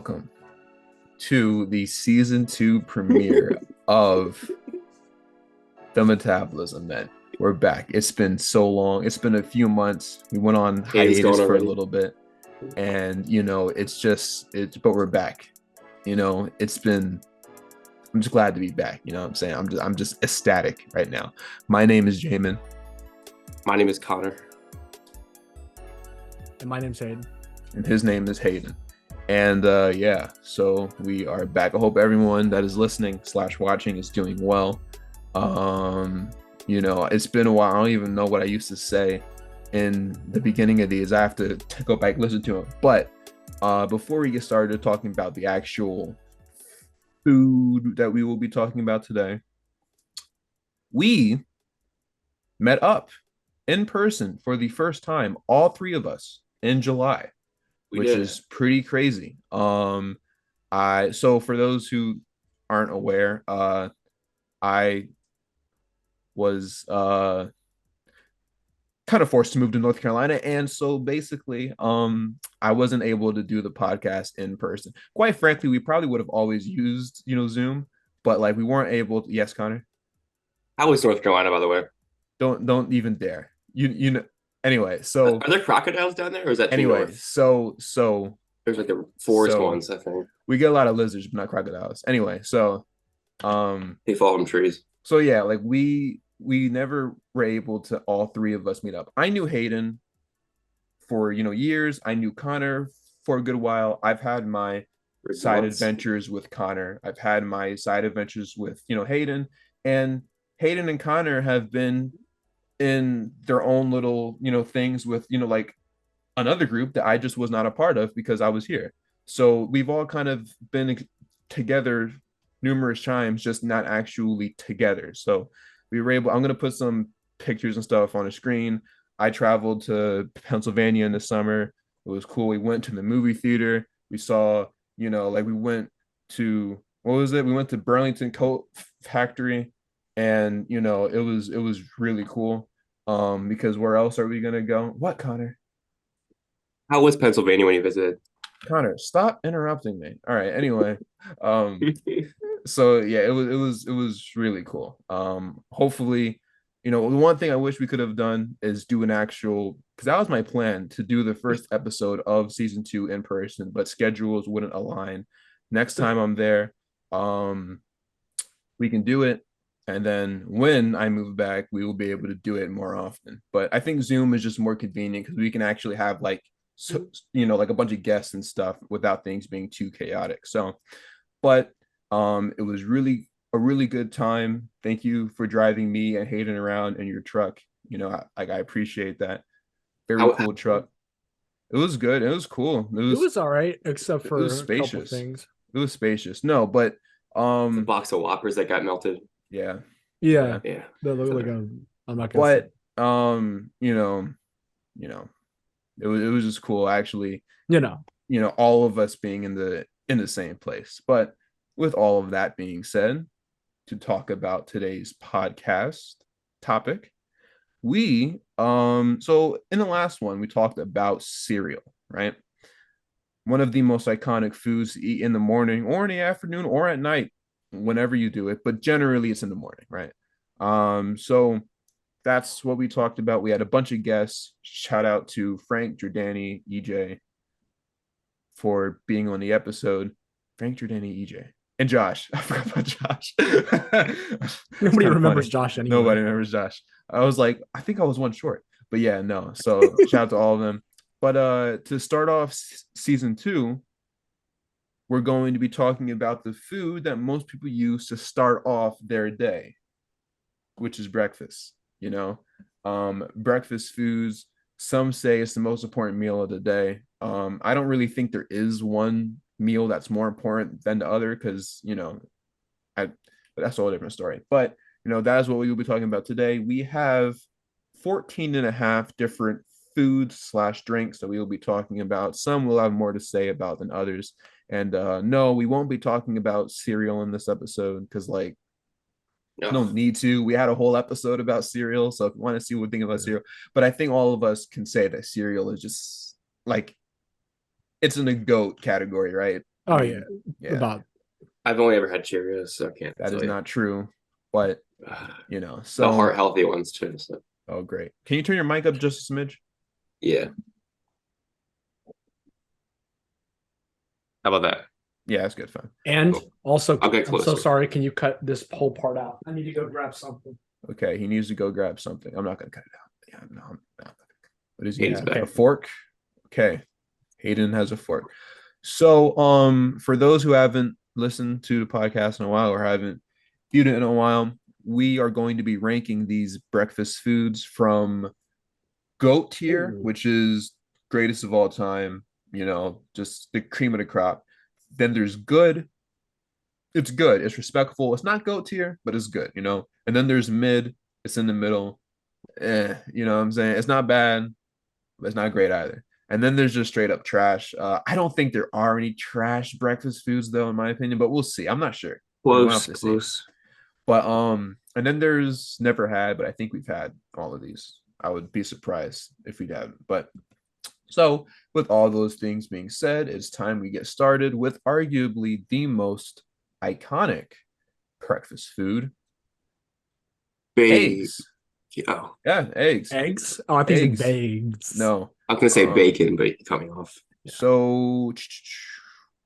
welcome to the season 2 premiere of the Metabolism Men. We're back. It's been so long. It's been a few months. We went on hiatus for a little bit, and but we're back. I'm just glad to be back. You know what I'm saying? I'm just ecstatic right now. My name is Jamin. My name is Connor. And my name's Hayden. And his name is Hayden. And so we are back. I hope everyone that is listening / watching is doing well. It's been a while. I don't even know what I used to say in the beginning of these. I have to go back and listen to them. But before we get started talking about the actual food that we will be talking about today, we met up in person for the first time, all three of us, in July. Which is pretty crazy. So for those who aren't aware, I was kind of forced to move to North Carolina, and so basically, I wasn't able to do the podcast in person. Quite frankly, we probably would have always used, Zoom, but like we weren't able to. Yes, Connor. How was North Carolina, by the way? Don't even dare. You know. Anyway, so are there crocodiles down there, or is that anyway? So there's like the forest ones, I think. We get a lot of lizards, but not crocodiles. Anyway, so they fall from trees. So yeah, like we never were able to all three of us meet up. I knew Hayden for years. I knew Connor for a good while. I've had my side adventures with Connor. I've had my side adventures with Hayden, and Hayden and Connor have been in their own little things with like another group that I just was not a part of because I was here. So we've all kind of been together numerous times, just not actually together. So we were able. I'm gonna put some pictures and stuff on the screen. I traveled to Pennsylvania in the summer. It was cool. We went to the movie theater. We saw we went to what was it? We went to Burlington Coat Factory. And it was really cool. Because where else are we gonna go? What, Connor? How was Pennsylvania when you visited? Connor, stop interrupting me. All right. Anyway, so yeah, it was really cool. Hopefully, the one thing I wish we could have done is do an actual, because that was my plan to do the first episode of season 2 in person, but schedules wouldn't align. Next time I'm there, we can do it. And then when I move back, we will be able to do it more often. But I think Zoom is just more convenient because we can actually have like a bunch of guests and stuff without things being too chaotic. So, but it was really a really good time. Thank you for driving me and Hayden around in your truck. I appreciate that. Very cool truck. It was good. It was cool. It was all right, except for it was spacious. A couple things. It was spacious. No, but the box of Whoppers that got melted. Yeah. That looked like I'm not gonna. But it was just cool actually. All of us being in the same place. But with all of that being said, to talk about today's podcast topic, we so in the last one we talked about cereal, right? One of the most iconic foods to eat in the morning or in the afternoon or at night, whenever you do it, but generally it's in the morning, right? So that's what we talked about. We had a bunch of guests. Shout out to Frank, Jordani, EJ for being on the episode. Frank, Jordani, EJ, and Josh. I forgot about Josh. Nobody remembers Josh anymore. Nobody remembers Josh. I was like, I think I was one short, but yeah, no. So shout out to all of them. But to start off season 2, we're going to be talking about the food that most people use to start off their day, which is breakfast. Breakfast foods, some say it's the most important meal of the day. I don't really think there is one meal that's more important than the other because, that's a whole different story. But, that is what we will be talking about today. We have 14 and a half different foods / drinks that we will be talking about. Some will have more to say about than others. And no, we won't be talking about cereal in this episode because I don't need to. We had a whole episode about cereal, so if you want to see what we think about cereal, but I think all of us can say that cereal is just like it's in the GOAT category, right? Oh yeah. About. I've only ever had Cheerios, so I can't. That is not true. But so the heart healthy ones too. So. Oh, great. Can you turn your mic up just a smidge? Yeah. How about that? Yeah, that's good. Fine. And also, I'm so sorry. Can you cut this whole part out? I need to go grab something. Okay, he needs to go grab something. I'm not gonna cut it out. Yeah, no. What is he? Okay. A fork? Okay. Hayden has a fork. So, for those who haven't listened to the podcast in a while or haven't viewed it in a while, we are going to be ranking these breakfast foods from GOAT tier, which is greatest of all time, just the cream of the crop. Then there's good. It's good. It's respectful. It's not GOAT tier, but it's good, And then there's mid. It's in the middle. You know what I'm saying? It's not bad, but it's not great either. And then there's just straight up trash. I don't think there are any trash breakfast foods though, in my opinion, but we'll see. I'm not sure. Close. But and then there's never had, but I think we've had all of these. I would be surprised if we hadn't. But so with all those things being said, it's time we get started with arguably the most iconic breakfast food. Eggs. Oh. Yeah, eggs. Eggs? Oh, I think it's eggs. No. I was gonna say bacon, but you cut me off. So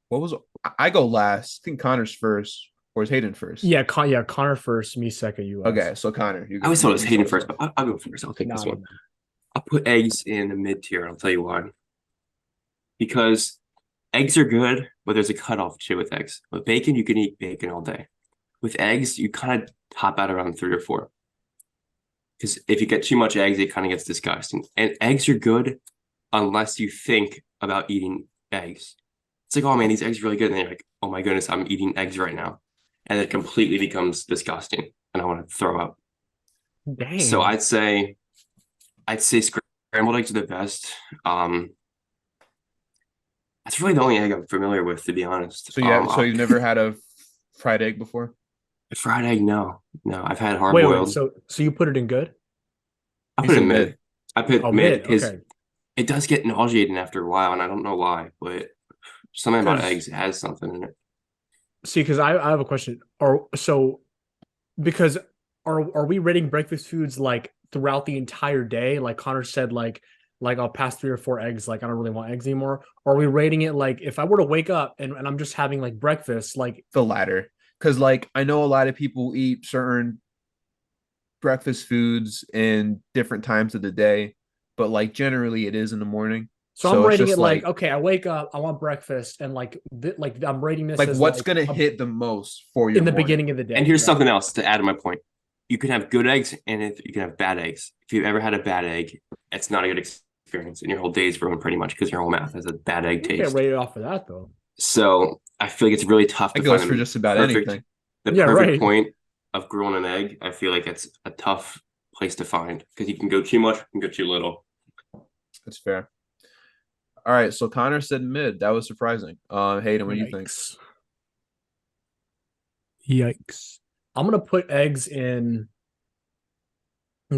what was I go last? I think Connor's first. Or is Hayden first? Yeah, Connor first, me second, you last. Okay, so Connor. I always thought it was Hayden first, but I'll go first. I'll take this one. I'll put eggs in the mid tier. I'll tell you why. Because eggs are good, but there's a cutoff too with eggs. With bacon, you can eat bacon all day. With eggs, you kind of top out around 3 or 4. Because if you get too much eggs, it kind of gets disgusting. And eggs are good unless you think about eating eggs. It's like, oh man, these eggs are really good. And then you're like, oh my goodness, I'm eating eggs right now. And it completely becomes disgusting. And I want to throw up. Dang. So I'd say scrambled eggs are the best. That's really the only egg I'm familiar with, to be honest. So so you've never had a fried egg before? A fried egg, no. I've had hard boiled. Wait, so you put it in good? I put it in mid. I put mid because okay. It does get nauseating after a while, and I don't know why, but something about eggs has something in it. See, because I have a question. Are we rating breakfast foods like throughout the entire day? Like Connor said, like I'll pass 3 or 4 eggs. Like I don't really want eggs anymore. Or are we rating it like if I were to wake up and I'm just having like breakfast, like the latter? Because like I know a lot of people eat certain breakfast foods in different times of the day, but like generally it is in the morning. So I'm rating it like, okay, I wake up, I want breakfast, and like I'm rating this like as what's gonna hit the most for you in the beginning of the day. And here's something else to add to my point. You can have good eggs and you can have bad eggs. If you've ever had a bad egg, it's not a good experience, and your whole day's ruined pretty much because your whole mouth has a bad egg taste. You can't rate it off of that though. So I feel like it's really tough to find for just about anything. The perfect point of grilling an egg, I feel like it's a tough place to find because you can go too much, you can go too little. That's fair. All right, so Connor said mid. That was surprising. Hayden, what do you think? Yikes. I'm gonna put eggs in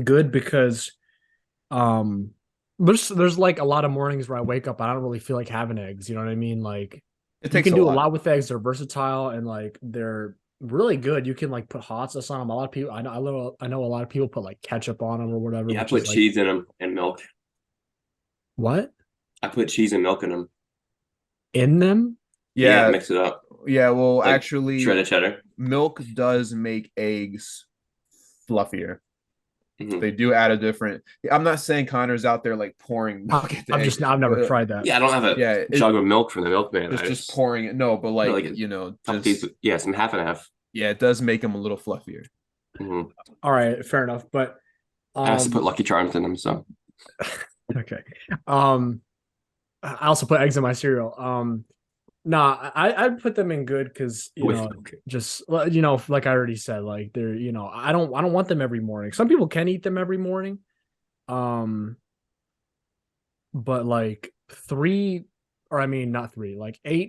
good because there's like a lot of mornings where I wake up, I don't really feel like having eggs. You know what I mean? Like you can do a lot with eggs. They're versatile and like they're really good. You can like put hot sauce on them. A lot of people I know a lot of people put like ketchup on them or whatever. Yeah, I put cheese in them and milk. What? I put cheese and milk in them. In them? Yeah, mix it up. Yeah, well, like actually, shredded cheddar. Milk does make eggs fluffier. Mm-hmm. They do add a different. I'm not saying Connor's out there like pouring milk. I've never tried that. Yeah, I don't have a jug of milk from the milkman. Just pouring it. No, but like some half and half. Yeah, it does make them a little fluffier. Mm-hmm. All right, fair enough. But I also put Lucky Charms in them, so. Okay. I also put eggs in my cereal. I'd put them in good because just like I already said, like they're I don't want them every morning. Some people can eat them every morning, but like 8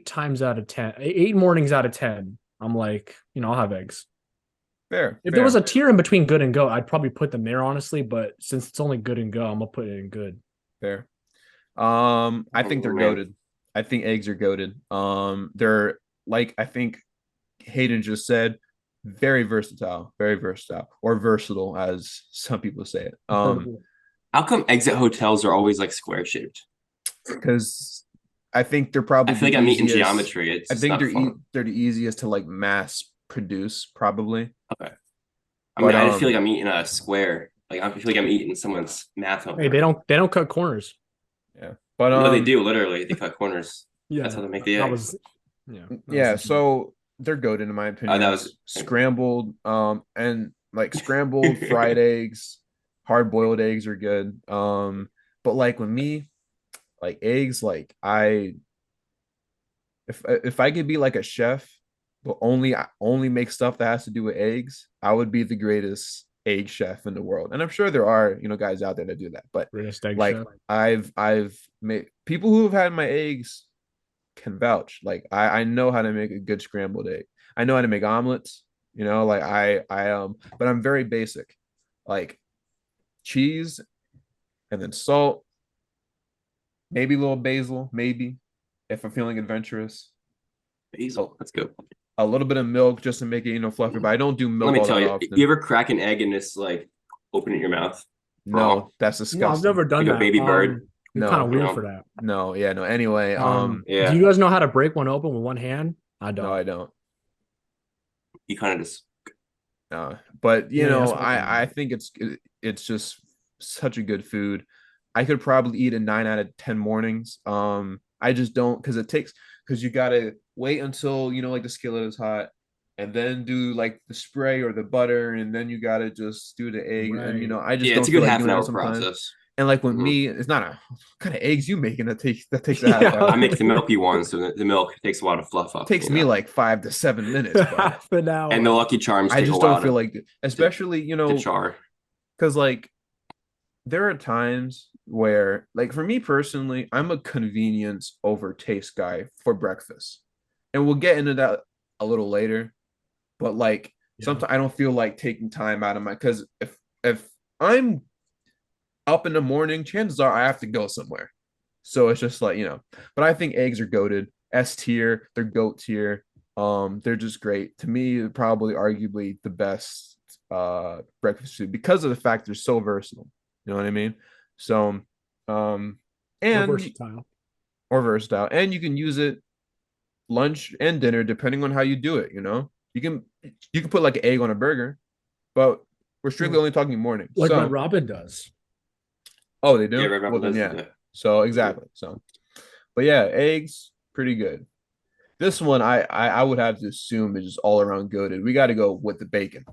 times out of 10, 8 mornings out of 10, I'm like I'll have eggs. Fair. If there was a tier in between good and go, I'd probably put them there honestly. But since it's only good and go, I'm gonna put it in good. Fair. I think they're goated. I think eggs are goated. They're like I think Hayden just said, very versatile, or versatile as some people say it. How come exit hotels are always like square shaped? Because I think they're I probably feel the like I'm eating easiest. geometry. It's I just think not fun. they're the easiest to like mass produce, probably. Okay. I mean, But I just feel like I'm eating a square. Like I feel like I'm eating someone's math Hey, homework. they don't cut corners. yeah. But No, they do literally. They cut corners. That's how Yeah, they make the that eggs. was yeah, that was yeah, the joke. so they're good in my That opinion. was Scrambled, and like scrambled fried eggs, hard boiled eggs are good. But like with me, like eggs, like I if I could be like a chef, but only make stuff that has to do with eggs, I would be the greatest egg chef in the world. And I'm sure there are, guys out there that do that. But Greatest egg like chef. I've made people who have had my eggs can vouch. Like I know how to make a good scrambled egg. I know how to make omelets, like but I'm very basic. Like cheese and then salt, maybe a little basil, maybe if I'm feeling adventurous. basil. That's good. A little bit of milk just to make it, fluffy, but I don't do Let milk me all tell that you, you often. ever crack an egg and just like open it in your mouth raw, No, that's No, I've disgusting. never done like a that. baby bird? You're kind of No, weird No, for that. no, yeah, no. Anyway, Do yeah, you guys know how to break one open with one hand? I no, don't. I don't. you kind of just But Yeah, that's what I I mean. think it's just such a good food. I could probably eat it 9 out of 10 mornings. I just don't because you gotta wait until like the skillet is hot, and then do like the spray or the butter, and then you gotta just do the egg, and Right. I just yeah, it's don't a feel good like half an doing that hour sometimes. process. And like with Hmm. me, it's not what kind of eggs you making that takes a half Yeah. I hour. make the milky ones, so the milk takes a while to fluff up, Takes me like 5 to 7 minutes, but Half an and the hour. Lucky Charms I take a just don't while feel like to especially to char. because like there are times where like for me personally, I'm a convenience over taste guy for breakfast, and we'll get into that a little later. But like Yeah. sometimes I don't feel like taking time out of my because if I'm up in the morning, chances are I have to go somewhere. So it's just like, but I think eggs are goated. S tier, they're goat tier. They're just great. To me, probably arguably the best breakfast food because of the fact they're so versatile. You know what I mean? So um Or and versatile. or versatile. And you can use it lunch and dinner depending on how you do it, you know? You can put like an egg on a burger, but we're strictly only talking morning. Like Red So Robin does. oh, they Yeah, do? Red Well Robin then does do yeah. that. So Mhm. exactly. So but yeah, eggs, pretty good. This one I would have to assume is just all around goaded. We got to go with the bacon.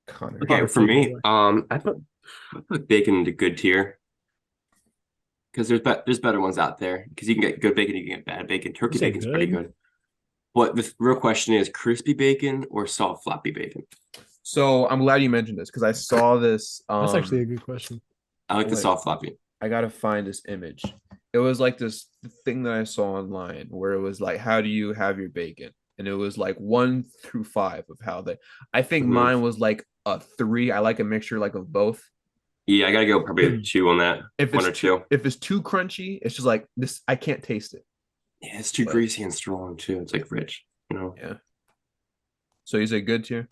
Connor. Okay, Connor, for take it me, away. I put bacon into good tier because there's better ones out there. Because you can get good bacon, you can get bad bacon. You Turkey say bacon's pretty good? good. But the real question is crispy bacon or soft floppy bacon. So I'm glad you mentioned this because I saw this. That's actually a good question. I like the Wait, soft floppy. I gotta find this image. It was like this thing that I saw online where it was like, how do you have your bacon? And it was like 1 through 5 of how they. I think Hmm. mine was like a 3. I like a mixture like of both. Yeah, I gotta go probably a Hmm. two on that. If One it's or too two. if it's too crunchy, it's just like this. I can't taste it. Yeah, it's too But greasy and strong too. It's like rich, you know. yeah. So you say good tier?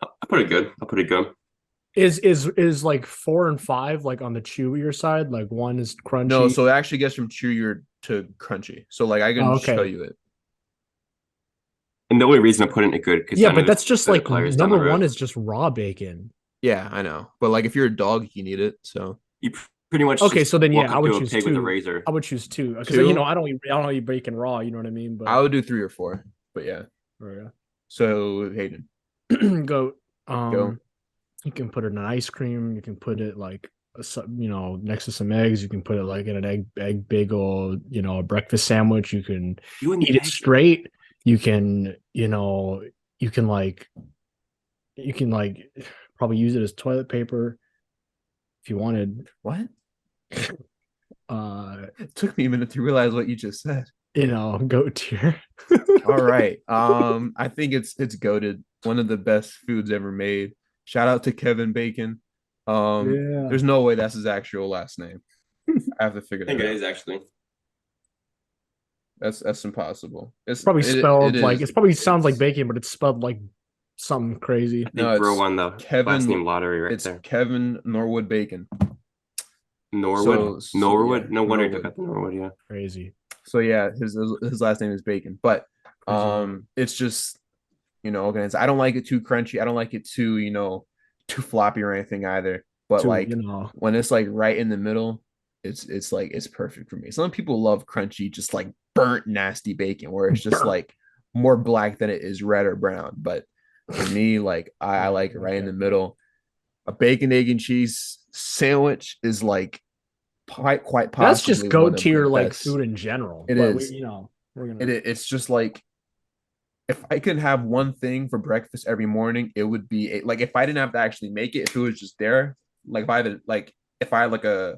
I put it good. I put it good. Is like 4 and 5 like on the chewier side? Like one is No, crunchy. so it actually gets from chewier to crunchy. So like I Oh, can show okay. you it. And the only reason I put it in good because Yeah, I know but there's that's just better like players down the number one road. is just raw bacon. Yeah, I know. But like if you're a dog, you need it. So You pretty much Okay, just so then walk yeah, I up would to a choose pig with a two. razor. I would choose two because two, I don't eat bacon raw. You know what I mean? I But would do 3 or 4. But yeah. oh, So Hayden, yeah. Go. go. You can put it in an ice cream. You can put it like next to some eggs. You can put it like in an egg bagel. A breakfast sandwich. You can You and the eat it eggs. straight. You can you can probably use it as toilet paper if you wanted. What? Uh, It took me a minute to realize what you just said. goat tier. All right. I think it's goated. One of the best foods ever made. Shout out to Kevin Bacon. Yeah. There's no way that's his actual last name. I have to figure I think that it out. is actually. That's impossible. Probably It spelled like is. it probably sounds like It's bacon, but it's spelled like something crazy. I no, think row it's one though. Last Kevin. name lottery right It's there. Kevin Norwood Bacon. Norwood. Yeah, Norwood. No wonder you took Norwood. out the Norwood. Yeah. Crazy. So yeah, his last name is Bacon. But Crazy. it's just organized. I don't like it too crunchy. I don't like it too too floppy or anything either. But Too, like when it's like right in the middle, it's like it's perfect for me. Some people love crunchy, just like burnt nasty bacon, where it's just like more black than it is red or brown. But for me, like I like it right in the middle. A bacon, egg, and cheese sandwich is like quite That's just possibly one goat of the tier like best. food in general. It But is. we're gonna. It's just like if I could have one thing for breakfast every morning, it would be like if I didn't have to actually make it, if it was just there, like if I had like a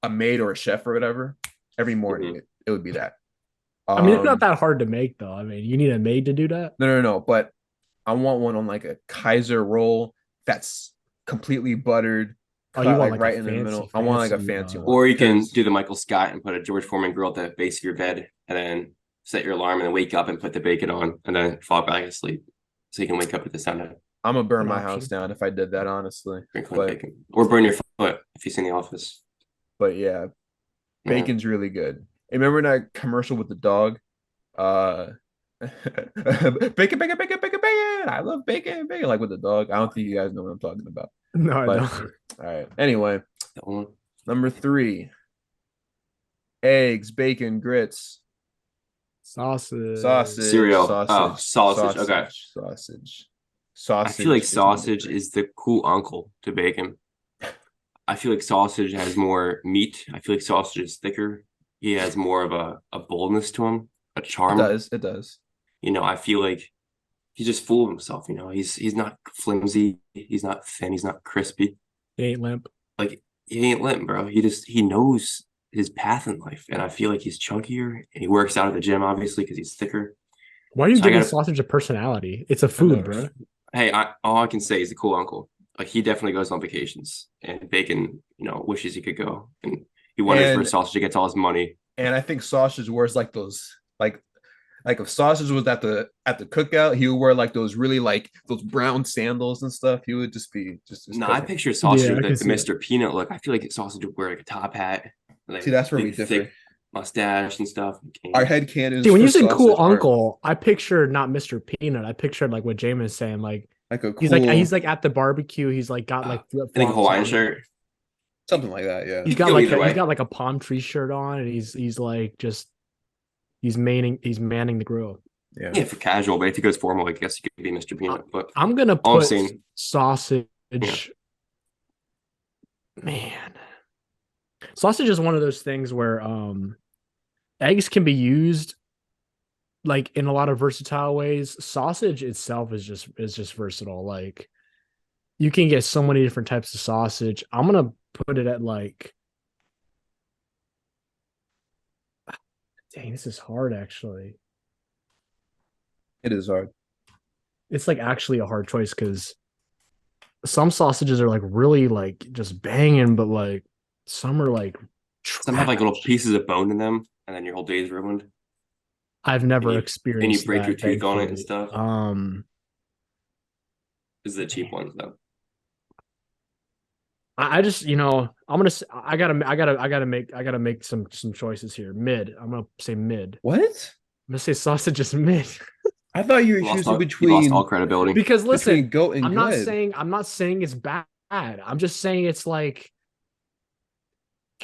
maid or a chef or whatever, every morning Mm-hmm. it would be that. I mean, it's not that hard to make though. I mean, you need a maid to do that. No. But I want one on like a Kaiser roll that's completely buttered, Oh, you cut want like like a right in the fancy, middle. I want like a fancy. fancy one Or you can because do the Michael Scott and put a George Foreman grill at the base of your bed, and then set your alarm, and then wake up and put the bacon on, and then fall back asleep, so you can wake up with the sound of I'm gonna burn An my option. house down if I did that, honestly. crinkling But bacon, or burn your foot if you're in the office. yeah, Yeah. bacon's really good. Hey, remember that commercial with the dog? Uh bacon, bacon, bacon, bacon, bacon. I love bacon, bacon, like with the dog. I don't think you guys know what I'm talking about. No, I But don't. all right. Anyway, That one. number 3, eggs, bacon, grits, Sausage. sausage, Cereal. Oh, sausage, sausage. Okay. sausage, sausage. I feel like Sausage is number sausage 3. is the cool uncle to bacon. I feel like sausage has more meat. I feel like sausage is thicker. He has more of a boldness to him, a It charm. does. It does. I feel like he's just full of himself. He's not flimsy. He's not thin. He's not crispy. He ain't limp. Like he ain't limp, bro. He knows his path in life, and I feel like he's chunkier and he works out at the gym, obviously, because he's thicker. Why are you So I giving gotta. sausage a personality? It's a I know, food, bro. right? Hey, all I can say is the cool uncle. Like he definitely goes on vacations, and Bacon, wishes he could go, and he wonders where And sausage gets all his money. I think sausage wears like those like if sausage was at the cookout, he would wear like those really like those brown sandals and stuff. He would just be just No, I cooking. picture sausage Yeah, I with can like the see that. Mr. Peanut look. I feel like sausage would wear like a top hat, like See, that's where we big, differ. thick mustache and stuff. Our head canons See, when for you said cool sausage are uncle, I pictured not Mr. Peanut. I pictured like what Jamin is saying. Like like a he's cool like at the barbecue. He's like got like flip I think a flops Hawaiian on. shirt. something like that. Yeah. You could go either He's way. got like a palm tree shirt on, and he's like just he's manning the grill. Yeah. Yeah, for casual, but if he goes formal, I guess he could be Mr. Peanut. But I'm gonna all I'm put saying, sausage. Yeah. Man, sausage is one of those things where eggs can be used like in a lot of versatile ways. Sausage itself is just versatile. Like you can get so many different types of sausage. I'm gonna put it at like, dang, this is hard actually. It is hard. It's like actually a hard choice because some sausages are like really like just banging, but like some are like some have like little trash. pieces of bone in them, and then your whole day is ruined. I've never And you experienced break your that, tooth on it and thankfully. stuff. This is the cheap ones though. I just I'm gonna I gotta make some choices here. Mid. I'm gonna say mid. What? I'm gonna say sausage is mid. I thought you were You lost choosing all, you lost all between credibility. Because listen, goat and good. I'm not saying it's bad. I'm just saying it's like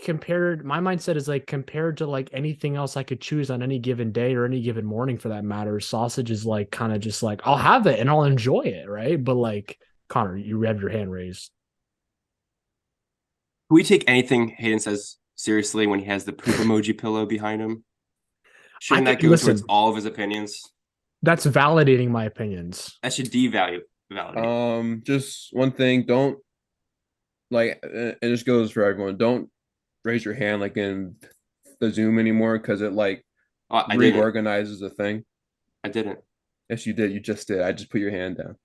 compared my mindset is like compared to like anything else I could choose on any given day or any given morning for that matter. Sausage is like kind of just like I'll have it and I'll enjoy it, right? But like Connor, you have your hand raised. Can we take anything Hayden says seriously when he has the poop emoji pillow behind him? Shouldn't that go towards all of his opinions? That's validating my opinions. That should validate. Just one thing, don't like it just goes for everyone. Don't raise your hand like in the Zoom anymore because it like I reorganizes the thing. I didn't. Yes, you did. You just did. I just put your hand down.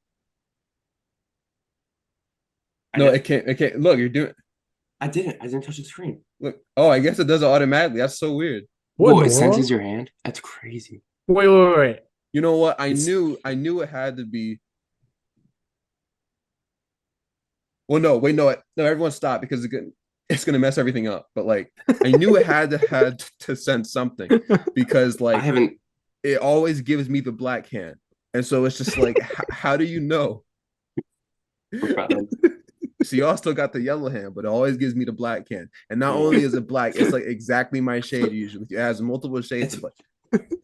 No, it can't. It can't. Look, you're doing. I didn't. I didn't touch the screen. Look. Oh, I guess it does it automatically. That's so weird. What Whoa, in it the world? senses your hand? That's crazy. Wait. You know what? I It's- knew it had to be. Well, no, wait, no, everyone stop because it's gonna mess everything up. But like, I knew it had to sense something because I like haven't. it always gives me the black hand, and so it's just like, how do you know? So y'all still got the yellow hand, but it always gives me the black hand. And not only is it black, it's like exactly my shade usually. It has multiple shades of black.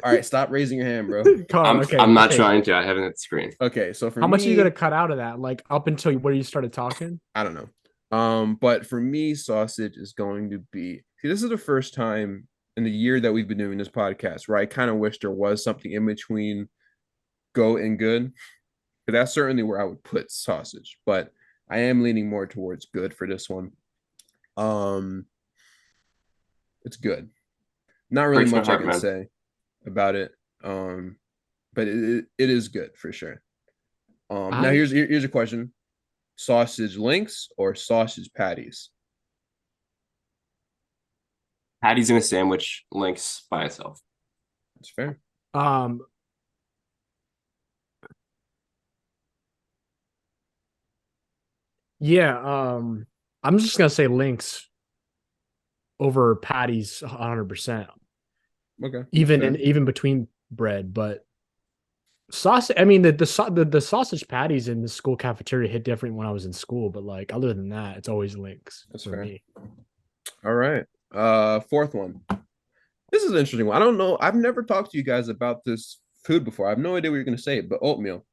All right, stop raising your hand, bro. I'm not trying to. I haven't at the screen. Okay, so for how much me, are you gonna cut out of that? Like up until where you started talking? I don't know. But for me, sausage is going to be. See, this is the first time in the year that we've been doing this podcast where I kind of wish there was something in between goat and good. But that's certainly where I would put sausage. But I am leaning more towards good for this one. It's good. Not really Breaks my much I heart, can man. say about it. But it is good for sure. Now here's a question: sausage links or sausage patties? Patties in a sandwich, links by itself. That's fair. Um, yeah. I'm just gonna say links over patties 100%. Okay. Even between bread, but sausage. I mean, the sausage patties in the school cafeteria hit different when I was in school, but like other than that, it's always links That's for fair. me. All right. Fourth one. This is an interesting one. I don't know. I've never talked to you guys about this food before. I have no idea what you're gonna say, but oatmeal.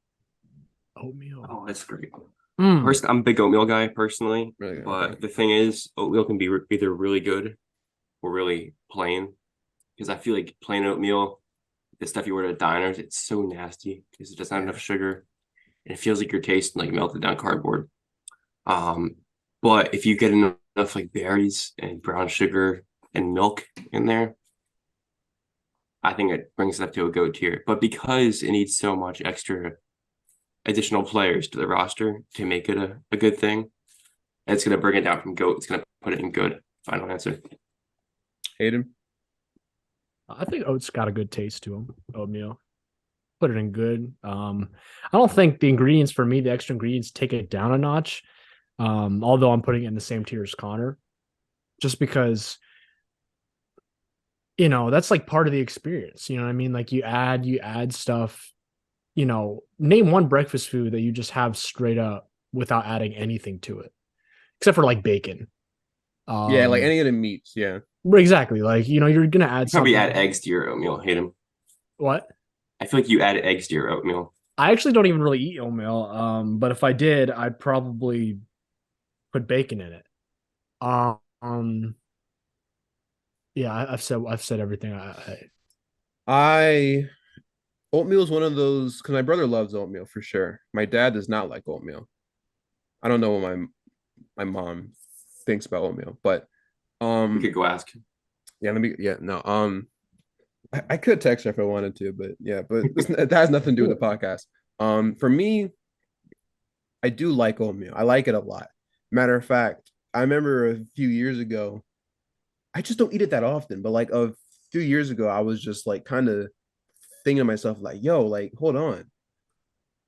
Oatmeal. Oh, that's great. Mm. I'm a big oatmeal guy personally, Really good. but Okay. the thing is, oatmeal can be either really good or really plain. Because I feel like plain oatmeal, the stuff you order at diners, it's so nasty because it doesn't have enough sugar, and it feels like you're tasting like melted down cardboard. Um, but if you get enough like berries and brown sugar and milk in there, I think it brings it up to a goat tier. But because it needs so much extra additional players to the roster to make it a good thing, it's going to bring it down from goat. It's going to put it in good. Final answer. Hayden. I think oats got a good taste to them. Oatmeal. Put it in good. I don't think the ingredients for me, the extra ingredients, take it down a notch. Although I'm putting it in the same tier as Connor, just because that's like part of the experience. You know what I mean? Like you add stuff. Name one breakfast food that you just have straight up without adding anything to it, except for like bacon. Yeah, like any of the meats. Yeah. Exactly. Like you're gonna add Probably something. add eggs to your oatmeal. Hate him. What? I feel like you add eggs to your oatmeal. I actually don't even really eat oatmeal. But if I did, I'd probably put bacon in it. Um, yeah, I've said everything. I oatmeal is one of those because my brother loves oatmeal for sure. My dad does not like oatmeal. I don't know what my mom thinks about oatmeal, but You could go ask. no. I could text her if I wanted to, but yeah, but that has nothing to do with the podcast. For me, I do like oatmeal. I like it a lot. Matter of fact, I remember a few years ago, I just don't eat it that often, but like a few years ago, I was just like kind of thinking to myself, like, yo, like, hold on.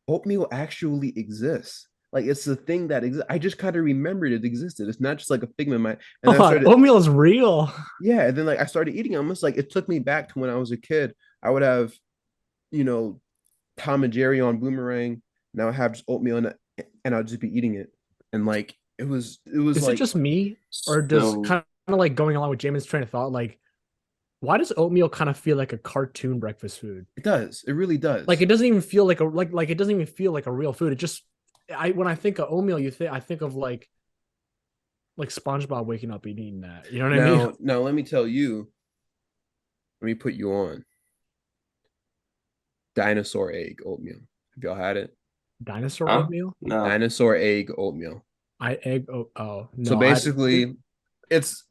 Oatmeal actually exists. Like it's the thing that exists. I just kind of remembered it existed. It's not just like a figment of my and I started Oatmeal is real. yeah, and then like I started eating it, almost like it took me back to when I was a kid. I would have, you know, Tom and Jerry on Boomerang. Now I have just oatmeal and I'll just be eating it. And like it was Is it like just me, or does So kind of like going along with Jamin's train of thought? Like, why does oatmeal kind of feel like a cartoon breakfast food? it does. It really does. Like, it doesn't even feel like like it doesn't even feel like a real food. It just when I think of oatmeal, I think of like SpongeBob waking up and eating that. You know what I mean? Now let me tell you, let me put you on dinosaur egg oatmeal. Have y'all had it? Dinosaur huh? oatmeal. No. Dinosaur egg oatmeal. Oh So no. basically, it's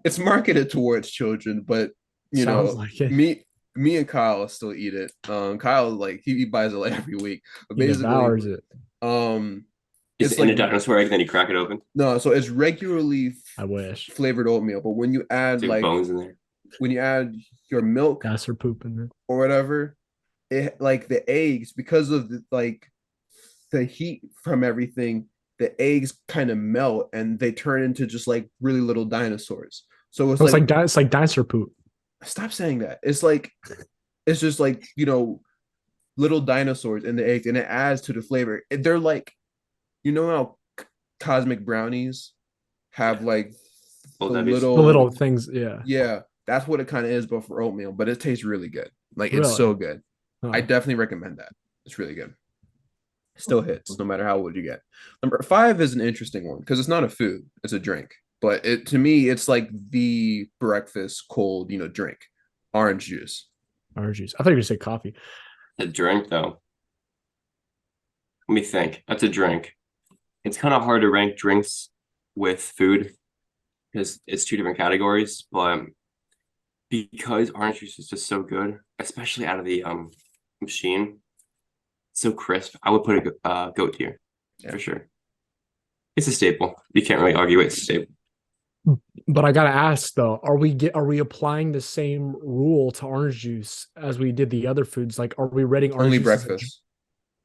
it's marketed towards children, but you Sounds know, like it. me and Kyle still eat it. Kyle like he buys it like every week. But He basically, devours it. um, Is it in a dinosaur egg, then you crack it open? No, so it's regularly I wish. flavored oatmeal, but when you add Like bones in there. when you add your milk Dinosaur poop in there. or whatever, it like the eggs, because of the heat from everything, the eggs kind of melt and they turn into just like really little dinosaurs. So it's like dinosaur poop. Stop saying that. It's just like, little dinosaurs in the eggs, and it adds to the flavor. They're like, how cosmic brownies have like the little things. Yeah, that's what it kind of is, but for oatmeal. But it tastes really good. Like Really? it's so good. Huh. I definitely recommend that. It's really good. Still hits no matter how old you get. Number 5 is an interesting one because it's not a food, it's a drink. But to me, it's like the breakfast cold, drink. Orange juice. Orange juice. I thought you were gonna say coffee. A drink, though. Let me think. That's a drink. It's kind of hard to rank drinks with food because it's 2 different categories. But because orange juice is just so good, especially out of the machine, so crisp, I would put a goat tier for sure. It's a staple. You can't really argue it's a staple. But I gotta ask though, are we applying the same rule to orange juice as we did the other foods? Like, are we rating orange only juice breakfast?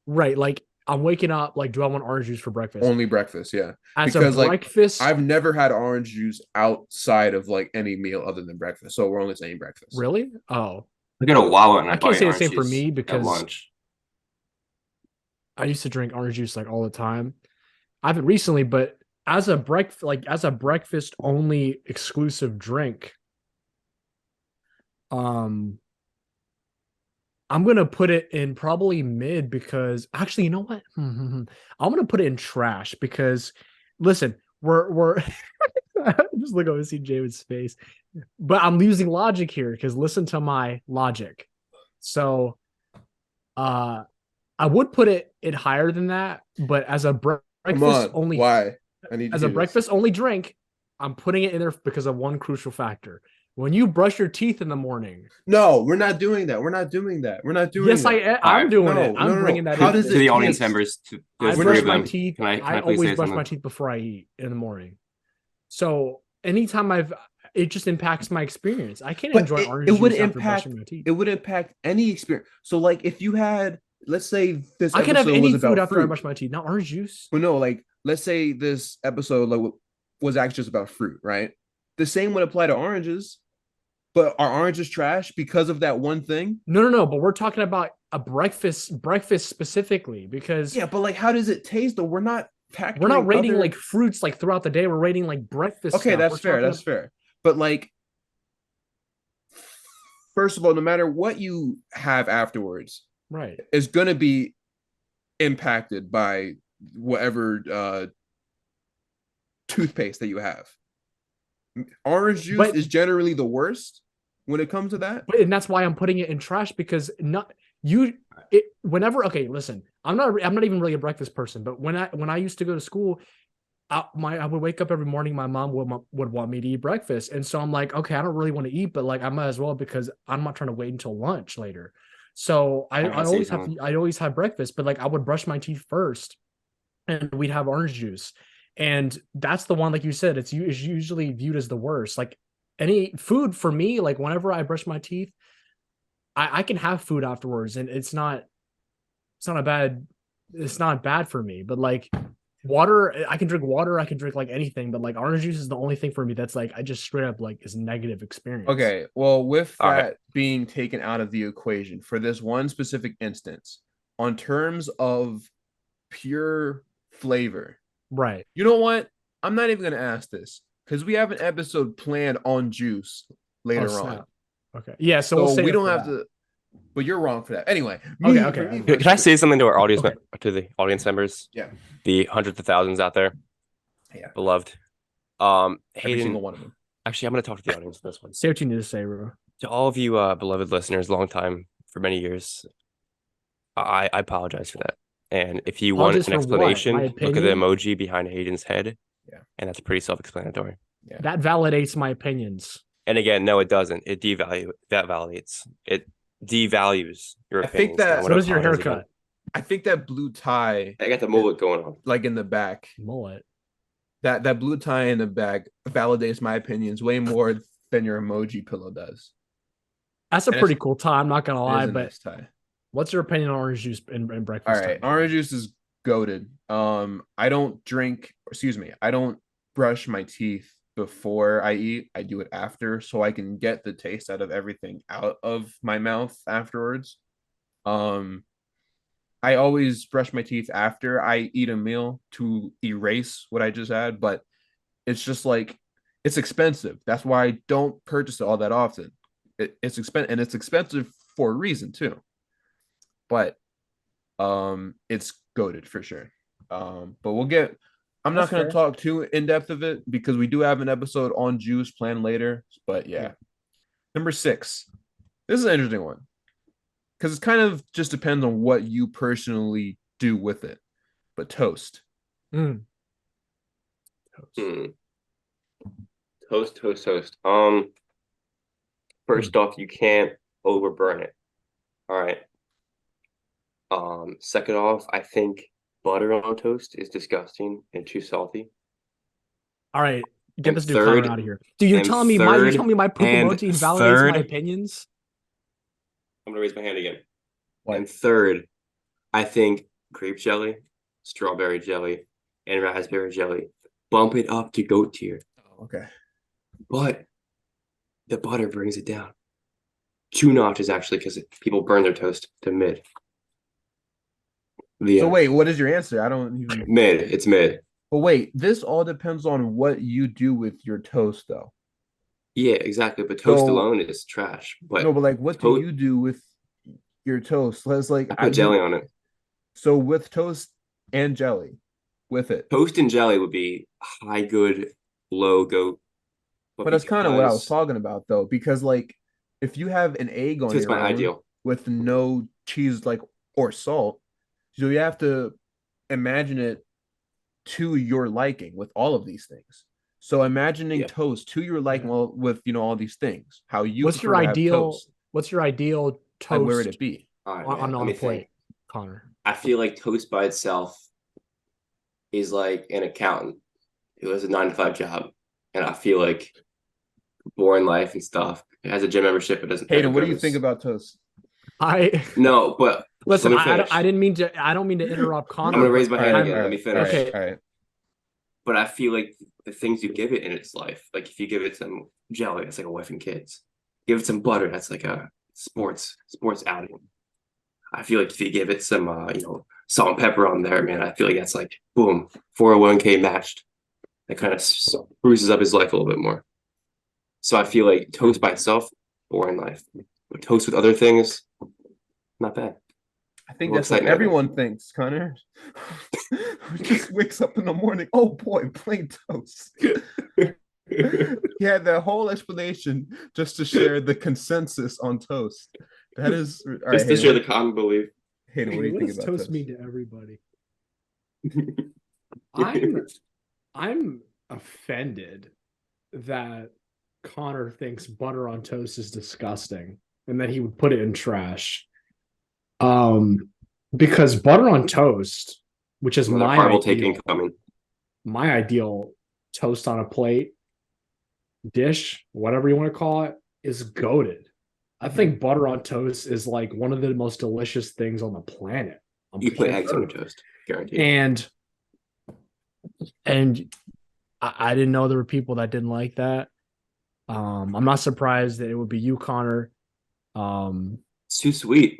Right, like I'm waking up. Like, do I want orange juice for breakfast? Only breakfast, yeah. Because breakfast, I've never had orange juice outside of like any meal other than breakfast. So we're only saying breakfast. Really? Oh, I get a while and I can't say the same for me because lunch. I used to drink orange juice like all the time. I haven't recently, but as a breakfast only exclusive drink, I'm gonna put it in probably mid because actually, you know what? I'm gonna put it in trash because listen, we're just look over see Jared's face, but I'm using logic here because listen to my logic. So, I would put it in higher than that, but as a breakfast only, why? I need as a breakfast only drink, I'm putting it in there because of one crucial factor. When you brush your teeth in the morning. No, we're not doing that. We're not doing that. Yes, I'm doing it. I'm bringing that How in. does to the audience members? I brush my teeth. I always brush my teeth before I eat in the morning. So anytime it just impacts my experience. I can't enjoy orange juice after brushing my teeth. It would impact any experience. So like if you had, let's say this I can have episode any was food about after fruit. I brush my teeth, not orange juice. Well, no, like let's say this episode was actually just about fruit, right? The same would apply to oranges. But are oranges trash because of that one thing? No. But we're talking about a breakfast specifically because but like, how does it taste? Though we're not rating like fruits like throughout the day. We're rating like breakfast. Okay, that's fair. That's fair. But like, first of all, no matter what you have afterwards, right, is going to be impacted by whatever toothpaste that you have. Orange juice is generally the worst when it comes to that. And that's why I'm putting it in trash because whenever listen, I'm not even really a breakfast person, but when I used to go to school, I would wake up every morning, my mom would want me to eat breakfast. And so I'm like, okay, I don't really want to eat, but like I might as well because I'm not trying to wait until lunch later. So I always have breakfast, but like I would brush my teeth first and we'd have orange juice. And that's the one, like you said, it's usually viewed as the worst. Like any food for me, like whenever I brush my teeth, I can have food afterwards, and it's not bad for me. But like water, I can drink water, I can drink like anything, but like orange juice is the only thing for me that's like I just straight up like is negative experience. Okay, well, with that being taken out of the equation for this one specific instance, on terms of pure flavor. Right. You know what? I'm not even going to ask this because we have an episode planned on juice later on. Okay. Yeah. So we don't have to. But you're wrong for that. Anyway. Okay. Can I say something to our audience, to the audience members? Yeah. The hundreds of thousands out there. Yeah. Beloved. Hayden, every single one of them. Actually, I'm going to talk to the audience for this one. Say what you need to say, bro. To all of you beloved listeners, long time, for many years, I apologize for that. And if you want an explanation, look at the emoji behind Hayden's head. Yeah. And that's pretty self-explanatory. Yeah. That validates my opinions. And again, no, it doesn't. It validates. It devalues your opinions. So does your haircut. I think that blue tie, I got the mullet going on. like in the back, Mullet. that blue tie in the back validates my opinions way more than your emoji pillow does. That's a And pretty cool tie. I'm not gonna it lie, is a but nice tie. what's your opinion on orange juice in All breakfast right, time? orange juice is goaded. I don't drink, excuse me, I don't brush my teeth before I eat. I do it after so I can get the taste out of everything out of my mouth afterwards. Um, I always brush my teeth after I eat a meal to erase what I just had, but it's just like it's expensive. That's why I don't purchase it all that often. It's expensive, and it's expensive for a reason too. But it's goaded for sure. But we'll get. I'm That's not going to fair. talk too in depth of it because we do have an episode on juice planned later. But yeah, number 6. This is an interesting one because it kind of just depends on what you personally do with it. But toast. Mm. Hmm. Toast. First off, you can't overburn it. All right. Second off, I think butter on toast is disgusting and too salty. All right, get And this dude Connor third, out of here. Dude, you're and telling me my poop and emoji invalidates my third, opinions? I'm gonna raise my hand again. What? And third, I think grape jelly, strawberry jelly, and raspberry jelly bump it up to goat tier. Okay. But the butter brings it down. 2 notches actually, because people burn their toast to mid. So wait, what is your answer? I don't even. Mid. It's mid. But wait, this all depends on what you do with your toast, though. Yeah, exactly. But toast So alone is trash. But no, but like, what do you do with your toast? Let's like, I put jelly on it. So with toast and jelly, with it. Toast and jelly would be high good, low goat. But that's kind of what I was talking about, though, because like, if you have an egg on it's your my own ideal with no cheese, like or salt, so you have to imagine it to your liking with all of these things. So imagining toast to your liking, well, with all these things, how you What's your prefer to have ideal? toast. What's your ideal Like, toast? where would it be? All right, on Let the me plate, think. Connor? I feel like toast by itself is like an accountant who has a 9 to 5 job, and I feel like boring life and stuff. It has a gym membership. It doesn't. Hayden, what do you think about toast? No, but listen. let me finish. I didn't mean to. I don't mean to interrupt Connor. I'm gonna raise my hand right, again. Let me finish. Okay. All right. But I feel like the things you give it in its life, like if you give it some jelly, that's like a wife and kids. Give it some butter, that's like a sports outing. I feel like if you give it some, salt and pepper on there, man, I feel like that's like boom, 401k matched. That kind of spruces up his life a little bit more. So I feel like toast by itself, boring life. But toast with other things, not bad. I think that's what everyone thinks, Connor. Just wakes up in the morning. Oh boy, plain toast. He had that whole explanation just to share the consensus on toast. That is all just to share the common belief. Hayden, what do you think about toast mean to everybody? I'm offended that Connor thinks butter on toast is disgusting and that he would put it in trash. Because butter on toast, which is my ideal toast on a plate dish, whatever you want to call it, is goated. I think butter on toast is like one of the most delicious things on the planet. You put eggs on your toast, guaranteed. And I didn't know there were people that didn't like that. I'm not surprised that it would be you, Connor. It's too sweet.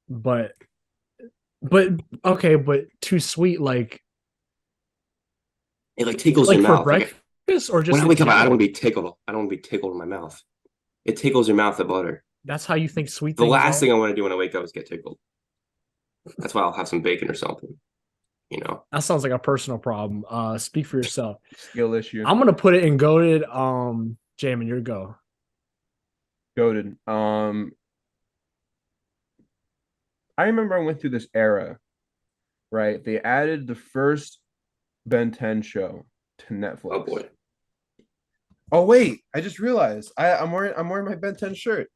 But okay, but too sweet, like it like tickles your mouth. Breakfast, or just when I wake up, I don't want to be tickled. I don't want to be tickled in my mouth. It tickles your mouth, the butter. That's how you think sweet. The last thing I want to do when I wake up is get tickled. That's why I'll have some bacon or something. That sounds like a personal problem. Speak for yourself. Skill issue. I'm gonna put it in goated. Jamin, your go. Goated. I remember I went through this era, right? They added the first Ben 10 show to Netflix. Oh boy. Oh wait, I just realized I'm wearing my Ben 10 shirt.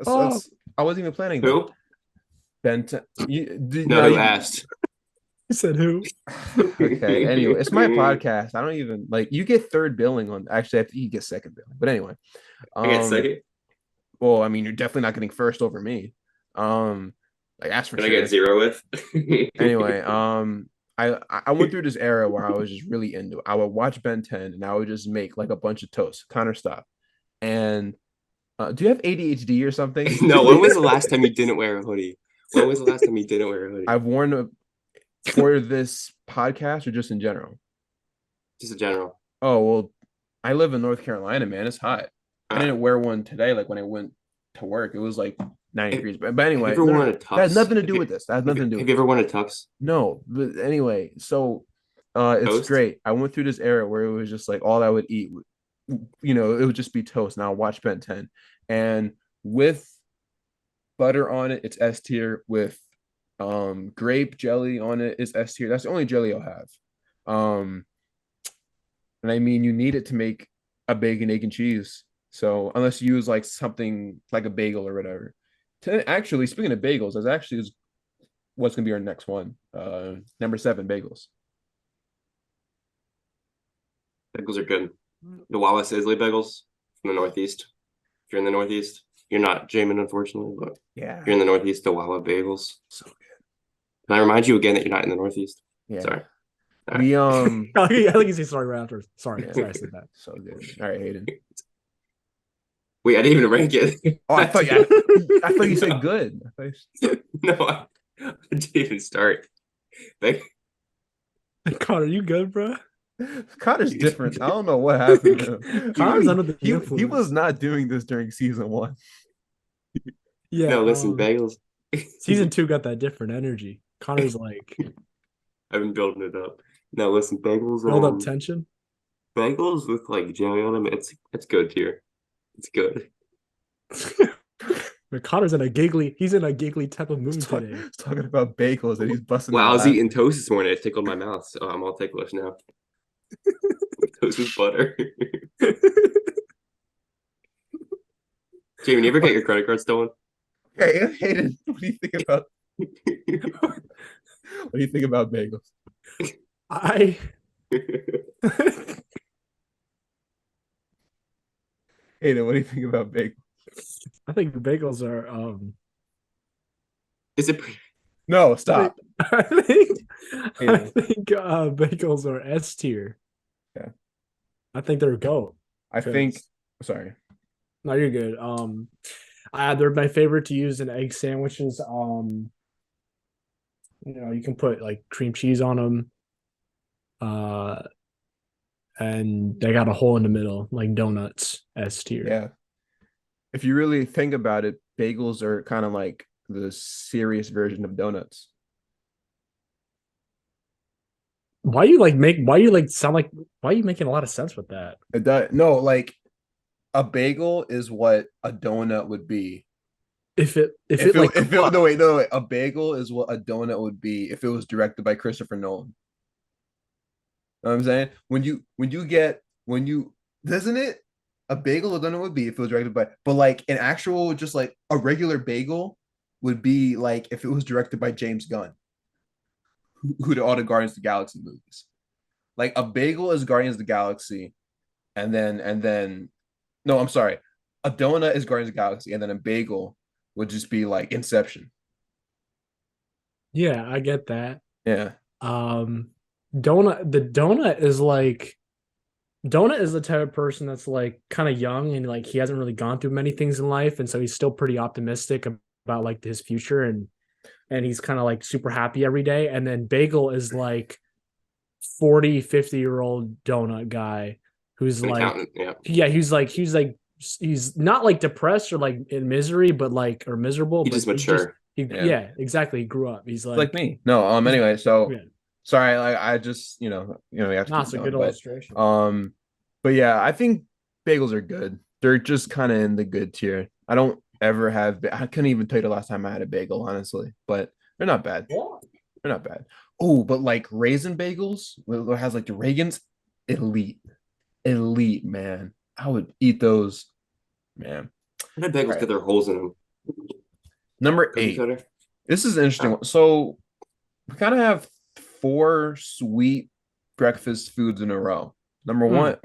I wasn't even planning Who? Ben 10. No, who asked? You said who? Okay. Anyway, it's my podcast. I don't even like you get third billing on. Actually, I think you get second billing. But anyway, I get second. Well, I mean, you're definitely not getting first over me. Like that's for Can I sure. get zero with? Anyway, I went through this era where I was just really into it. I would watch Ben 10 and I would just make like a bunch of toast. Connor, stop. And do you have ADHD or something? No. When was the last time you didn't wear a hoodie? When was the last time you didn't wear a hoodie? I've worn a for this podcast or just in general? Just in general. Oh, well, I live in North Carolina, man. It's hot. I didn't wear one today. Like when I went to work, it was like 90 degrees. But anyway, have you ever worn a that tux? has nothing to do with this. That has nothing to do Have with you it. ever worn a tux? No, but anyway, so it's Toast? great. I went through this era where it was just like all I would eat, it would just be toast. Now watch Ben 10. And with butter on it, it's S tier. With grape jelly on it, it's S tier. That's the only jelly I'll have. And I mean you need it to make a bacon, egg, and cheese. So unless you use like something like a bagel or whatever. Actually, speaking of bagels, that's actually what's gonna be our next one. Number 7, bagels. Bagels are good. The Wallace Isley bagels from the Northeast. If you're in the Northeast, you're not Jamin, unfortunately, but Yeah, if you're in the Northeast, the Wawa bagels. so good. Can I remind you again that you're not in the Northeast? Yeah. Sorry. All We right. I think you say sorry right after. Sorry, Yeah. sorry, I said that. So good. All right, Hayden. Wait, I didn't even rank it. Oh, I thought you said No. good. No, I didn't even start. Like, Connor, you good, bro? Connor's different. I don't know what happened to him. Connor's under the He influence. was not doing this during season 1. Yeah. no, listen, bagels. Season 2 got that different energy. Connor's like I've been building it up. No, listen, bagels. build up tension. Bagels with like jelly on them. It's good tier. It's good. But Connor's in a giggly. He's in a giggly type of mood today. He's talking about bagels and he's busting. Well, I was laughing. eating toast this morning. It tickled my mouth, so I'm all ticklish now. Toast with butter. Jamie, you ever get your credit card stolen? Hey, Hayden, what do you think about? What do you think about bagels? Hayden, what do you think about bagels? I think bagels are Is it? No, stop. I think bagels are S tier. Yeah. I think they're GOAT. I think sorry. No, you're good. They're my favorite to use in egg sandwiches. You can put like cream cheese on them. And they got a hole in the middle, like donuts, S tier. Yeah. If you really think about it, bagels are kind of like the serious version of donuts. Why are you making a lot of sense with that? It does, no, like a bagel is what a donut would be. No wait, a bagel is what a donut would be if it was directed by Christopher Nolan. Know what I'm saying? Doesn't it? A bagel a donut would be if it was directed by, but like an actual, just like a regular bagel would be like if it was directed by James Gunn, who did all the Guardians of the Galaxy movies. Like a bagel is Guardians of the Galaxy, and then no, I'm sorry, a donut is Guardians of the Galaxy, and then a bagel would just be like Inception. Yeah, I get that. Yeah. Donut is the type of person that's like kind of young and like he hasn't really gone through many things in life, and so he's still pretty optimistic about like his future, and he's kind of like super happy every day. And then bagel is like 40-50-year-old donut guy who's like he's not like depressed or like in misery, but like or miserable. He's just mature. Yeah, exactly. He grew up. He's like me. No, anyway, so yeah. Sorry, like I just we have to That's a good illustration. But yeah, I think bagels are good. They're just kind of in the good tier. I don't ever have. I couldn't even tell you the last time I had a bagel, honestly. But they're not bad. They're not bad. Oh, but like raisin bagels, what has like the Reagans, elite, man. I would eat those, man. How did bagels get their holes in them? Number 8. This is interesting. So we kind of have four sweet breakfast foods in a row. Number one,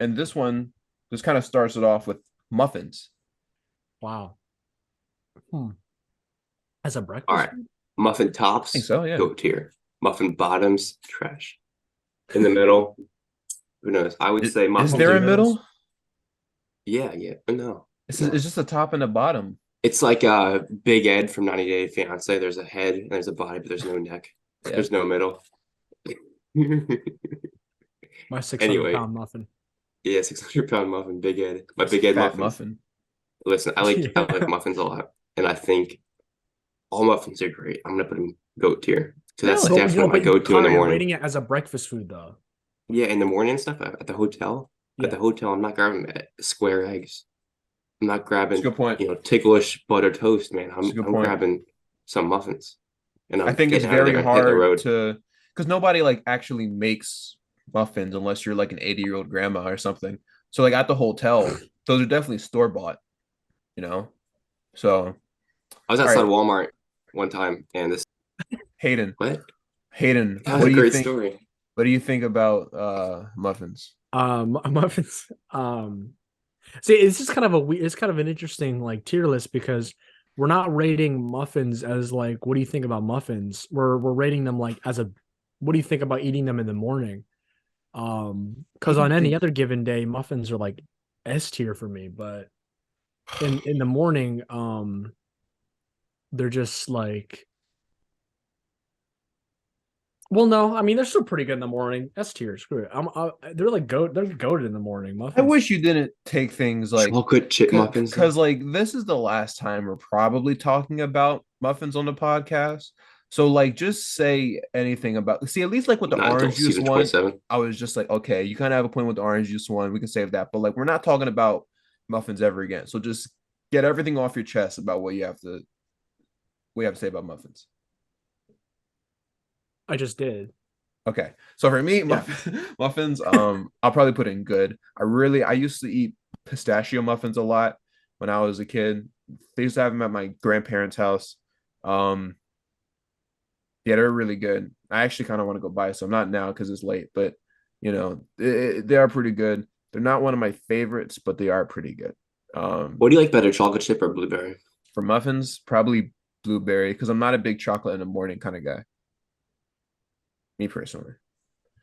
and this one just kind of starts it off with muffins. Wow. As a All breakfast right. food? Muffin I think tops, so, yeah. goat tier. Muffin bottoms, trash. In the middle, who knows? I would say Is muffins there are a middle? yeah, yeah. No, It's no. just a top and a bottom. It's like Big Ed from 90 Day Fiance. There's a head and there's a body, but there's no neck. Yeah. There's no middle. My 600 Anyway, pound muffin. yeah, 600-pound muffin, Big Ed. My It's a Big Ed fat muffins. muffin. Listen, I like muffins a lot, and I think all muffins are great. I'm gonna put them goat tier. So that's Really? definitely my go-to in the Connor, you're morning. rating it as a breakfast food though. Yeah, in the morning and stuff at the hotel. At the Yeah. hotel, I'm not grabbing square eggs. I'm not That's a grabbing, good point. ticklish butter toast, man. That's a good I'm point. grabbing some muffins, and I I'm think it's getting out of very there and hitting the hard road. to, because nobody like actually makes muffins unless you're like an 80-year-old grandma or something. So like at the hotel, those are definitely store bought, you know. So I was all outside right, Walmart one time, and this Hayden, what? Hayden, That was what a do you great think? story. What do you think about muffins? Muffins. See, it's just kind of it's kind of an interesting like tier list because we're not rating muffins as like, what do you think about muffins? We're rating them like as a, what do you think about eating them in the morning? Because on any other given day, muffins are like S tier for me, but in the morning, they're just like, well, no, I mean they're still pretty good in the morning. S tier, screw it. They're like they're goated in the morning. I Muffins. wish you didn't take things like Chocolate chip muffins, though. because like this is the last time we're probably talking about muffins on the podcast. So like just say anything about see at least like with the Not until orange juice season one, 27. I was just like, okay, you kind of have a point with the orange juice one. We can save that. But like we're not talking about muffins ever again. So just get everything off your chest about what you have to say about muffins. I just did. Okay. So for me, Yeah. muffins, I'll probably put in good. I used to eat pistachio muffins a lot when I was a kid. They used to have them at my grandparents' house. Um, yeah, they're really good. I actually kind of want to go buy some, not now because it's late, but they are pretty good. They're not one of my favorites, but they are pretty good. What do you like better, chocolate chip or blueberry? For muffins, probably blueberry because I'm not a big chocolate in the morning kind of guy. Me personally.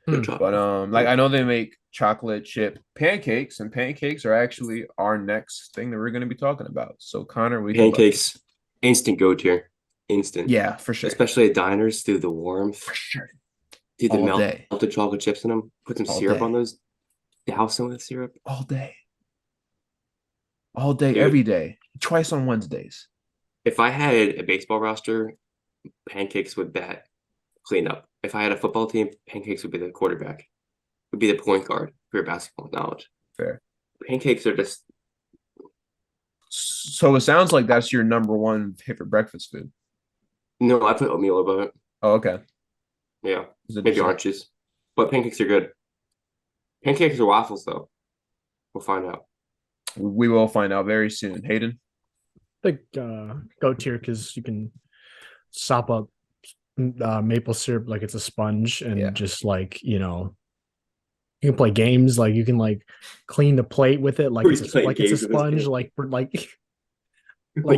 No Hmm. But chocolate. like I know they make chocolate chip pancakes, and pancakes are actually our next thing that we're going to be talking about. So Connor, what do you think about Pancakes, instant go tier. Instant. Yeah, for sure. Especially at diners, through the warmth. For sure. Dude, the All day. melted chocolate chips in them. Put some All syrup day. on those. Douse them with syrup. All day. All day, Dude, every day. Twice on Wednesdays. if I had a baseball roster, pancakes would bat cleanup. If I had a football team, pancakes would be the quarterback, would be the point guard for your basketball knowledge. Fair. Pancakes are just So it sounds like that's your number one favorite breakfast food. no. I put oatmeal above it. Oh, okay. Yeah, Is it maybe oranges, but pancakes are good. Pancakes or waffles though. We'll find out. We will find out very soon. Hayden? Like goat tier because you can sop up maple syrup like it's a sponge and just like you can play games like you can like clean the plate with it like it's a sponge like like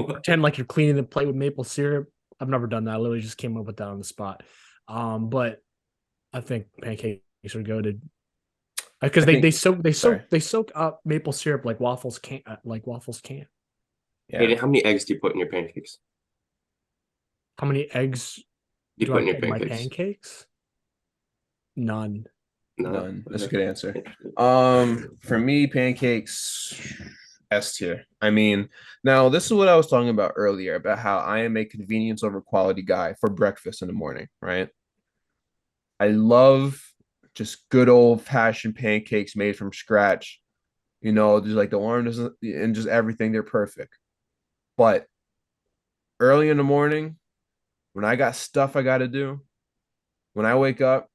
pretend like you're cleaning the plate with maple syrup. I've never done that. I literally just came up with that on the spot. But I think pancakes are goated because they soak up maple syrup like waffles can Yeah. Hey, how many eggs do you put in your pancakes? How many eggs You do put I in your put in my pancakes? pancakes? None. None. That's a good answer. Interesting. For me, pancakes S tier. I mean, now this is what I was talking about earlier about how I am a convenience over quality guy for breakfast in the morning, right? I love just good old fashioned pancakes made from scratch. Just like the oranges and just everything, they're perfect. But early in the morning, when I got stuff I got to do, when I wake up,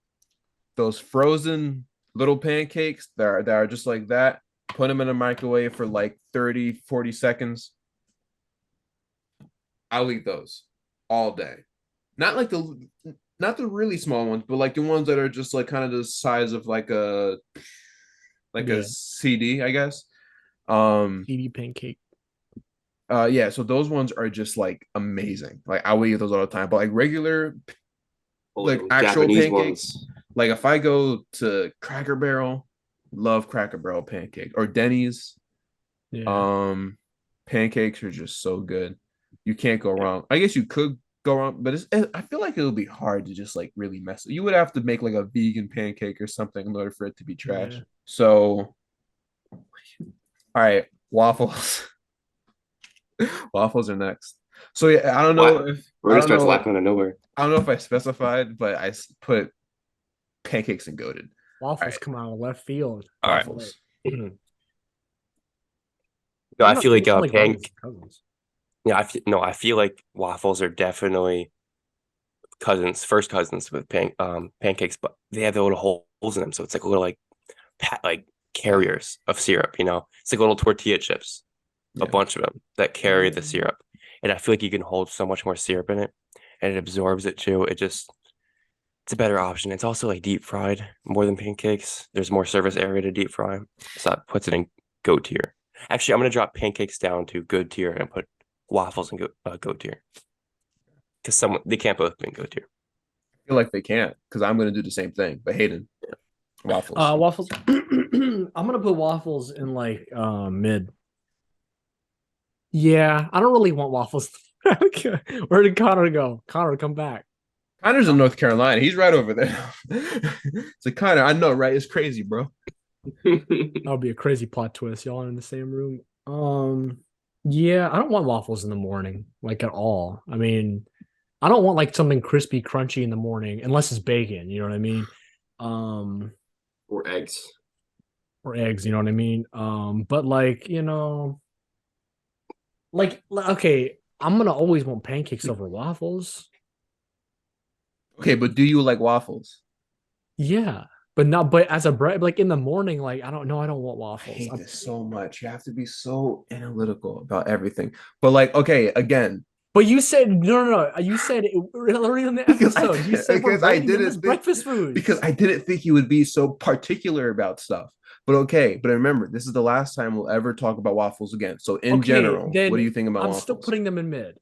those frozen little pancakes that are just like that, put them in a microwave for like 30, 40 seconds. I'll eat those. all day. Not like the really small ones, but like the ones that are just like kind of the size of like a CD, I guess. CD pancake. Yeah, so those ones are just like amazing. Like I would eat those all the time. But like regular, like actual Japanese pancakes, ones. like if I go to Cracker Barrel, love Cracker Barrel pancake or Denny's. Yeah. Um, Pancakes are just so good. You can't go wrong. I guess you could go wrong, but I feel like it would be hard to just like really mess it. You would have to make like a vegan pancake or something in order for it to be trash. Yeah. So, all right, waffles. Waffles are next. So yeah, I don't know What? if We're I gonna don't start know laughing out of nowhere. I don't know if I specified, but put pancakes and goated. All Waffles right, come out of left field. All right. waffles. No, They're I not, feel they're like not like brothers and cousins. Yeah, I feel like waffles are definitely first cousins with pancakes, but they have the little holes in them, so it's like a little like like carriers of syrup. It's like little tortilla chips, a Yeah. bunch of them that carry the syrup, and I feel like you can hold so much more syrup in it, and it absorbs it too. It's a better option. It's also like deep fried more than pancakes. There's more surface area to deep fry, so that puts it in goat tier. Actually, I'm gonna drop pancakes down to good tier and put waffles in goat tier because they can't both be in goat tier. I feel like they can't because I'm gonna do the same thing. But Hayden, waffles. Waffles. I'm gonna put waffles in like mid. Yeah, I don't really want waffles. Where did Connor go? Connor, come back. Connor's in North Carolina. He's right over there. It's like Connor, I know, right? It's crazy, bro. That would be a crazy plot twist. Y'all are in the same room. Yeah, I don't want waffles in the morning, like at all. I mean, I don't want like something crispy, crunchy in the morning, unless it's bacon. You know what I mean? Um, Or eggs. or eggs. You know what I mean? But like like okay, I'm gonna always want pancakes over waffles. Okay, but do you like waffles? Yeah, but not. But as a bread, like in the morning, like I don't know. I don't want I waffles. hate this so much. You have to be so analytical about everything. But like, okay, again, But you said no. You said it earlier in the episode. You said we're because I rating them as didn't think breakfast because foods. I didn't think you would be so particular about stuff. But okay, but remember, this is the last time we'll ever talk about waffles again. So in Okay, general, what do then you think about I'm still waffles? putting them in mid.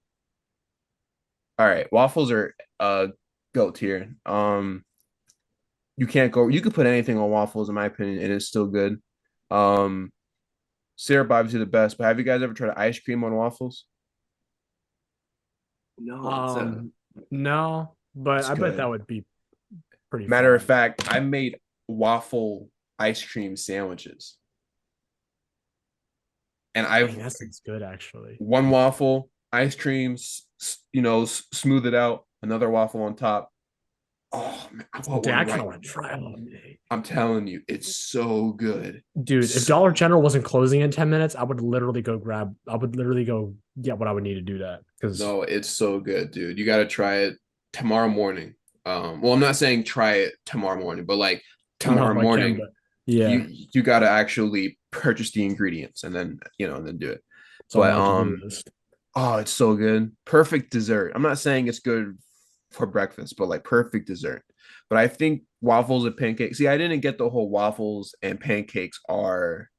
All right, waffles are goat tier. You can't go. You could put anything on waffles, in my opinion, and it's still good. Um, Syrup obviously the best, but have you guys ever tried ice cream on waffles? No, it's a No, but It's I bet that good. would be pretty Matter of fun. fact, I made waffle ice cream sandwiches, and I mean, I've that sounds good actually. one waffle, ice cream, smooth it out, another waffle on top. Oh man, I want Dude, I one kind right. of want to try one. I'm telling you, it's so good. Dude, if Dollar General wasn't closing in 10 minutes, I would literally go get what I would need to do that. Because No, it's so good, dude. You got to try it tomorrow morning. Well, I'm not saying try it tomorrow morning, but like I don't know tomorrow if I can, morning, but yeah, you got to actually purchase the ingredients and then and then do it. it's on But my to-do list. oh, it's so good. Perfect dessert. I'm not saying it's good for breakfast, but like perfect dessert. But I think waffles and pancakes. See, I didn't get the whole waffles and pancakes are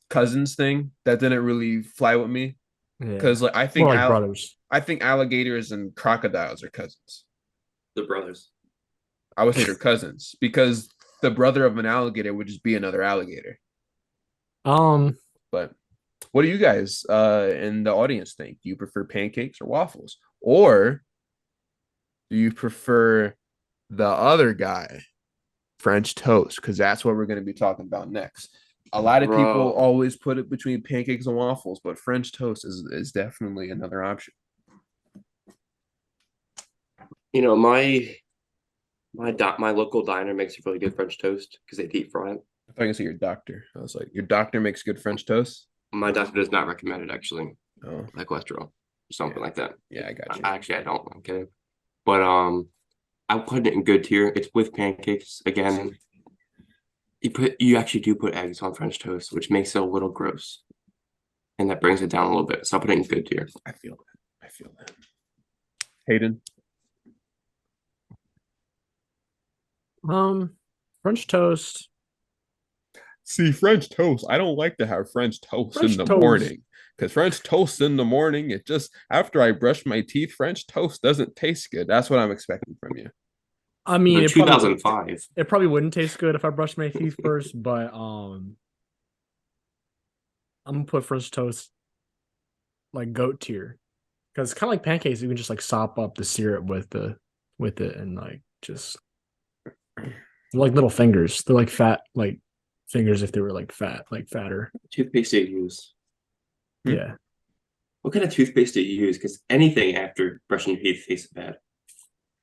cousins thing. That didn't really fly with me Yeah, because like more like brothers. I think alligators and crocodiles are cousins. the brothers. I would say they're cousins because the brother of an alligator would just be another alligator. Um, But what do you guys in the audience think? Do you prefer pancakes or waffles? Or do you prefer the other guy, French toast? Because that's what we're going to be talking about next. A lot of people Bro, always put it between pancakes and waffles, but French toast is definitely another option. my local diner makes a really good French toast because they deep fry it. I thought you say your doctor. I was like, your doctor makes good French toast. My doctor does not recommend it actually, Oh, like cholesterol or something yeah, like that. yeah, I got you. Actually, I don't. I'm kidding. But I put it in good tier. It's with pancakes again. You actually do put eggs on French toast, which makes it a little gross, and that brings it down a little bit. So I'll put it in good tier. I feel that. I feel that. Hayden. French toast. See, French toast. I don't like to have French toast in the morning because French toast in the morning, it just after I brush my teeth, French toast doesn't taste good. That's what I'm expecting from you. I mean, In 2005. It probably wouldn't taste good if I brushed my teeth first, but I'm gonna put French toast like goat tier because it's kind of like pancakes. You can just like sop up the syrup with it and like just like little fingers. They're like fat like fingers if they were like fatter. Toothpaste do you use? Yeah. What kind of toothpaste do you use? Because anything after brushing your teeth tastes bad.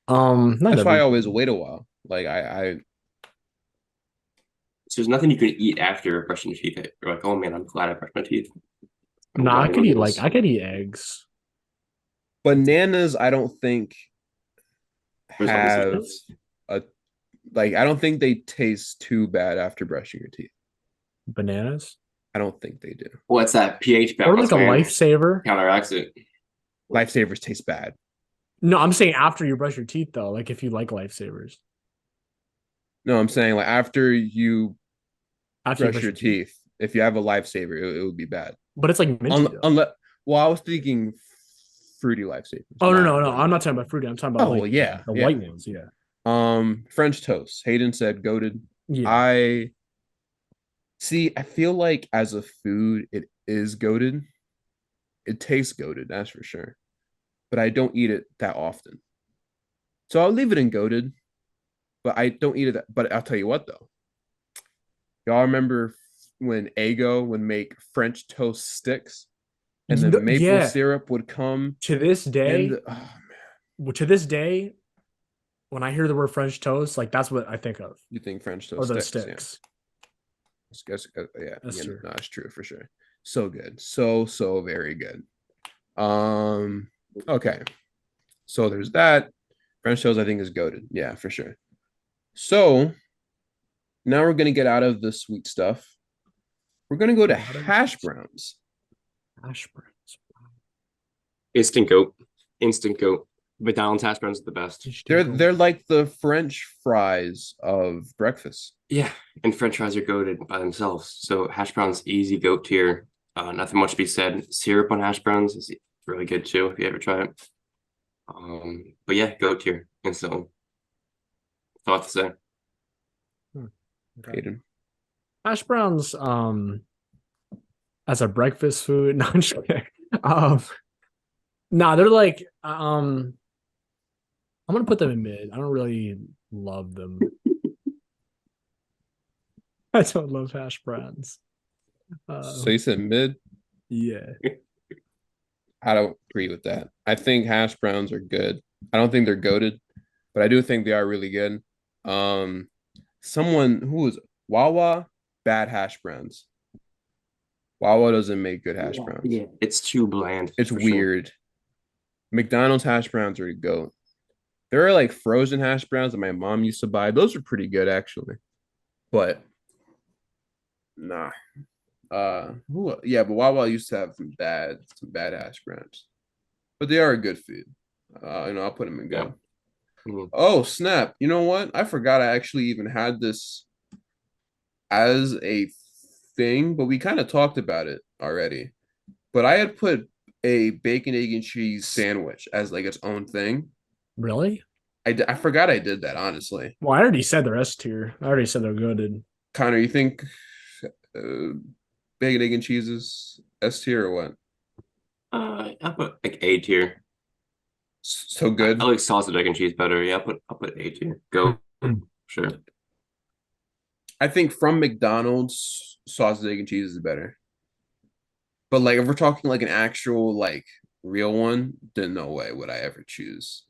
That's why I always wait a while. Like So there's nothing you can eat after brushing your teeth. You're like, oh man, I'm glad I brushed my teeth. I could eat I could eat eggs. Bananas, I don't think have a like I don't think they taste too bad after brushing your teeth. Bananas? I don't think they do. What's that pH balance? Or like a lifesaver. Counteracts it. Lifesavers taste bad. No, I'm saying after you brush your teeth though, like if you like lifesavers. No, I'm saying like after you brush your teeth, if you have a lifesaver, it would be bad. But it's like minty unless I was thinking fruity lifesavers. Oh no, I'm not talking about fruity. I'm talking about the white ones, yeah. French toast. Hayden said goated. Yeah. I feel like as a food, it is goated. It tastes goated, that's for sure. But I don't eat it that often. So I'll leave it in goated, but I don't eat it. But I'll tell you what though. Y'all remember when Eggo would make French toast sticks and the maple syrup would come? To this day, to this day, when I hear the word French toast, like that's what I think of. You think French toast or the sticks. Yeah. That's true for sure. So good. So very good. Okay. So there's that. French toast, I think, is goated. Yeah, for sure. So now we're gonna get out of the sweet stuff. We're gonna go to hash browns. Hash browns. Instant goat. McDonald's hash browns are the best. They're like the French fries of breakfast. Yeah, and French fries are goated by themselves. So hash browns, easy goat tier. Nothing much to be said. Syrup on hash browns is really good too if you ever try it. But yeah, goat tier instantly. Thought to say. Okay. Hash browns, as a breakfast food. No, I'm just kidding. They're like, I'm gonna put them in mid. I don't really love them. I don't love hash browns. So you said mid? Yeah. I don't agree with that. I think hash browns are good. I don't think they're goated, but I do think they are really good. Someone who was Wawa, bad hash browns. Wawa doesn't make good hash browns. Yeah, it's too bland. It's weird. Sure. McDonald's hash browns are a goat. There are like frozen hash browns that my mom used to buy. Those are pretty good actually. But nah. But Wawa used to have some bad hash browns. But they are a good food. I'll put them in go. Yeah. Oh, snap. You know what? I forgot I actually even had this as a thing, but we kind of talked about it already. But I had put a bacon, egg, and cheese sandwich as like its own thing. Really? I forgot I did that, honestly. Well, I already said they're S tier. I already said they're good. Connor, you think bacon, egg, and cheese is S tier or what? I'll put like A tier. So good. I like sausage, egg, and cheese better. Yeah, I'll put A tier. Go. Sure. I think from McDonald's, sausage, egg, and cheese is better. But like if we're talking like an actual like real one, then no way would I ever choose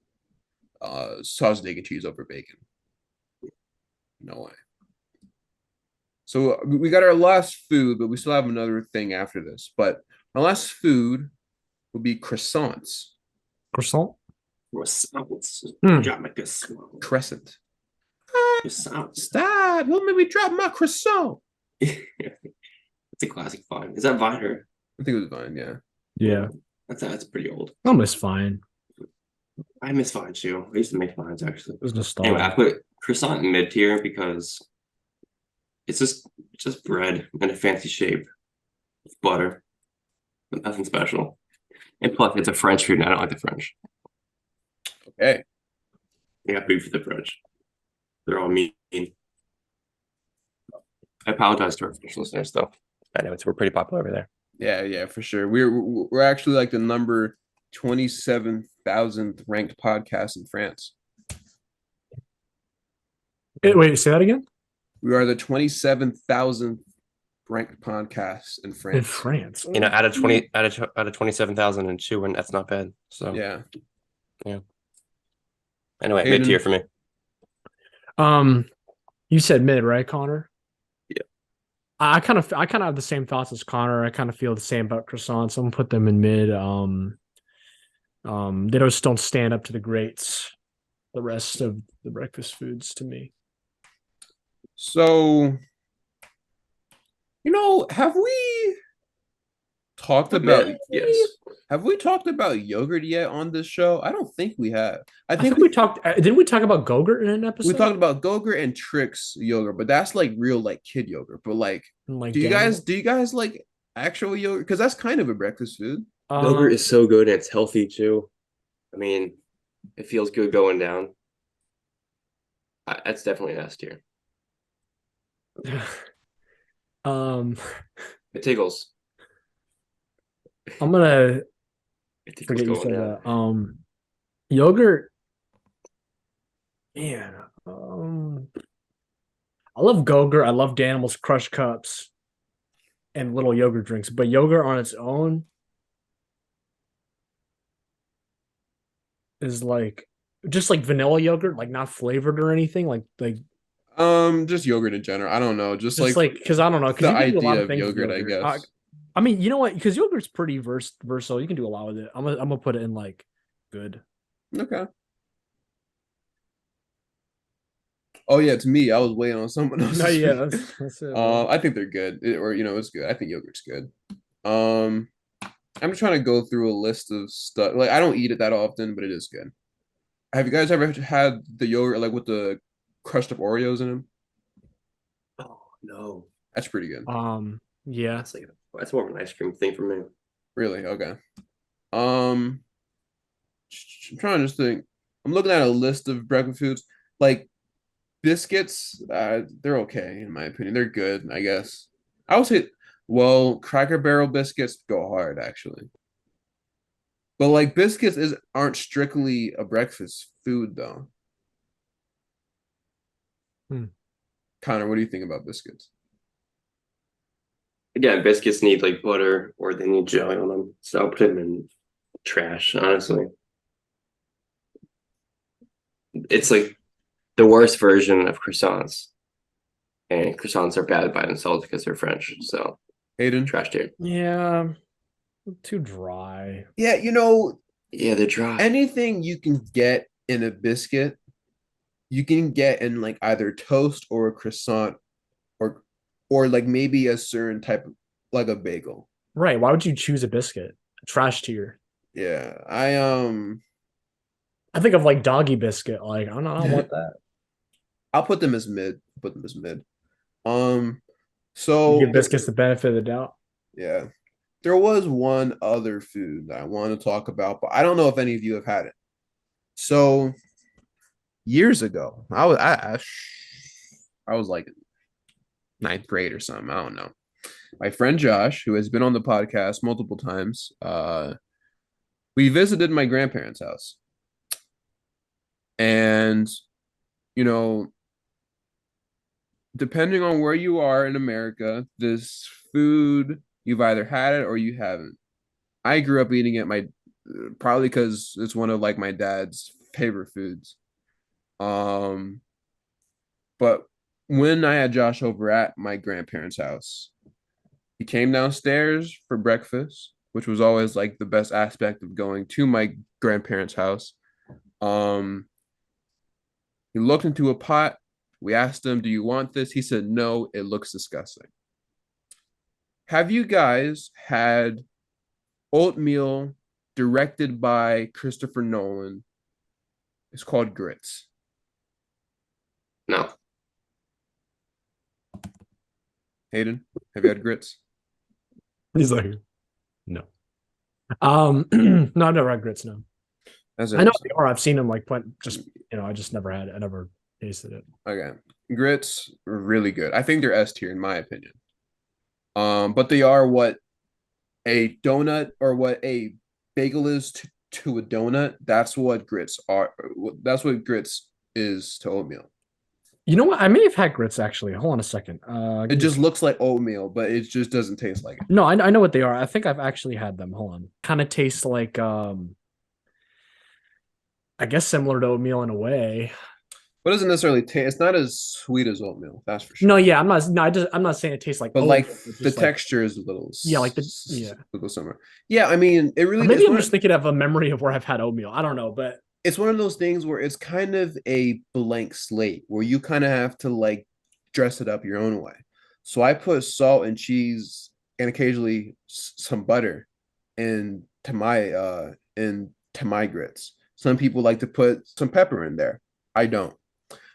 sausage, egg, and cheese over bacon. No way. So we got our last food, but we still have another thing after this. But our last food will be croissants. Croissant? Croissants. Crescent. Croissant. Stop. Don't make me drop my croissant. It's a classic Vine. Is that Vine or? I think it was Vine, yeah. Yeah. That's pretty old. Almost fine. I miss mine too. I used to make mine actually. It was Anyway, I nostalgia. put croissant in mid tier because it's just bread in a fancy shape with butter, but nothing special. And plus, it's a French food, and I don't like the French. Okay. I got food for the French. They're all mean. I apologize to our French listeners, though. I know we're pretty popular over there. Yeah, for sure. We're actually like the number 27,000th ranked podcast in France. Wait, say that again? We are the 27,000th ranked podcast in France. In France. Out of 27,002, and that's not bad. So yeah. Anyway, mid tier for me. You said mid, right, Connor? Yeah. I kind of have the same thoughts as Connor. I kind of feel the same about croissants. I'm gonna put them in mid. They just don't stand up to the greats, the rest of the breakfast foods to me. So, have we talked about yes? Have we talked about yogurt yet on this show? I don't think we have. I think we talked. Didn't we talk about Gogurt in an episode? We talked about Gogurt and Trix yogurt, but that's like real like kid yogurt. But like do you guys like actual yogurt? Because that's kind of a breakfast food. Yogurt is so good and it's healthy too. I mean, it feels good going down. That's definitely an S tier. It tickles. I'm gonna forget you said that. Yogurt. Man, I love Gogurt. I love Danimals Crush Cups and little yogurt drinks, but yogurt on its own is like just like vanilla yogurt, like not flavored or anything. Like just yogurt in general. I don't know. Just like because I don't know. The idea of yogurt, I guess. I mean, you know what? Because yogurt's pretty versatile. You can do a lot with it. I'm gonna put it in like good. Okay. Oh yeah, it's me. I was waiting on someone else. No, yeah, that's it. I think they're good, it's good. I think yogurt's good. I'm just trying to go through a list of stuff. Like I don't eat it that often, but it is good. Have you guys ever had the yogurt like with the crushed up Oreos in them? Oh no, that's pretty good. Yeah, that's more of an ice cream thing for me. Really? Okay. I'm trying to just think. I'm looking at a list of breakfast foods. Like biscuits, they're okay in my opinion. They're good, I guess. I would say, well, Cracker Barrel biscuits go hard actually. But like biscuits aren't strictly a breakfast food though. Connor, what do you think about biscuits? Again, biscuits need like butter or they need jelly on them. So I'll put them in trash, honestly. It's like the worst version of croissants. And croissants are bad by themselves because they're French. So Hayden? Trash tier. Yeah. Too dry. Yeah, yeah, they're dry. Anything you can get in a biscuit, you can get in like either toast or a croissant or like maybe a certain type of like a bagel. Right. Why would you choose a biscuit? Trash tier. Yeah. I think of like doggy biscuit. Like, I don't want that. I'll put them as mid. So you give biscuits the benefit of the doubt. Yeah. There was one other food that I want to talk about, but I don't know if any of you have had it. So years ago, I was like ninth grade or something. I don't know. My friend Josh, who has been on the podcast multiple times, we visited my grandparents' house. And, depending on where you are in America, this food, you've either had it or you haven't. I grew up eating it probably because it's one of like my dad's favorite foods. But when I had Josh over at my grandparents' house, he came downstairs for breakfast, which was always like the best aspect of going to my grandparents' house. He looked into a pot. We asked him, "Do you want this?" He said, "No, it looks disgusting." Have you guys had oatmeal directed by Christopher Nolan It's called grits. No. Hayden, have you had grits? He's like, no. No, I've never had grits. No, That's I know interesting. they are. I've seen them like just I just never had it. I never tasted it. Okay, grits are really good. I think they're S tier in my opinion. But they are what a donut or what a bagel is to a donut. That's what grits are. That's what grits is to oatmeal. You know what? I may have had grits actually. Hold on a second. It just looks like oatmeal, but it just doesn't taste like it. No, I know what they are. I think I've actually had them. Hold on. Kind of tastes like I guess similar to oatmeal in a way. But it doesn't necessarily taste. It's not as sweet as oatmeal. That's for No, sure. yeah, I'm not. No, I'm not saying it tastes like But oatmeal. like the texture is a little, yeah, like the yeah. little similar. Yeah, I mean, it Or really. maybe I'm just thinking of a memory of where I've had oatmeal. I don't know, but it's one of those things where it's kind of a blank slate where you kind of have to like dress it up your own way. So I put salt and cheese and occasionally some butter into my grits. Some people like to put some pepper in there. I don't.